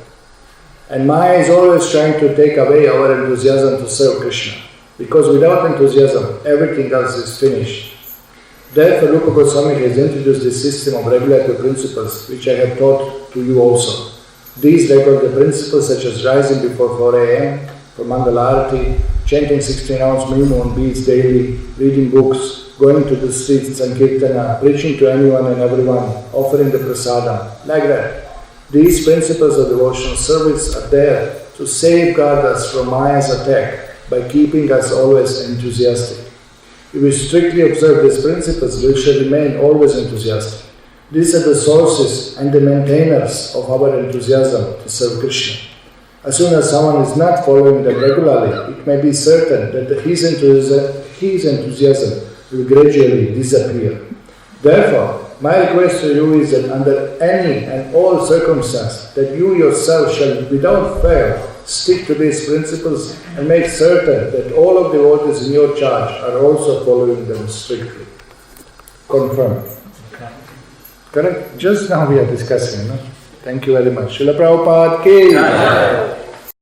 And Maya is always trying to take away our enthusiasm to serve Krishna. Because without enthusiasm, everything else is finished. Therefore, Rupa Goswāmī has introduced this system of regulatory principles, which I have taught to you also. These record the principles such as rising before 4 a.m. for Mangala Arati, chanting 16-ounce minimum beads daily, reading books, going to the streets and Sankirtana, preaching to anyone and everyone, offering the prasadam, like that. These principles of devotional service are there to safeguard us from Maya's attack by keeping us always enthusiastic. If we strictly observe these principles, we shall remain always enthusiastic. These are the sources and the maintainers of our enthusiasm to serve Krishna. As soon as someone is not following them regularly, it may be certain that his enthusiasm will gradually disappear. Therefore, my request to you is that under any and all circumstances, that you yourself shall without fail stick to these principles and make certain that all of the devotees in your charge are also following them strictly. Confirmed. Correct? Just now we are discussing, no? Thank you very much. Śrīla Prabhupāda ki.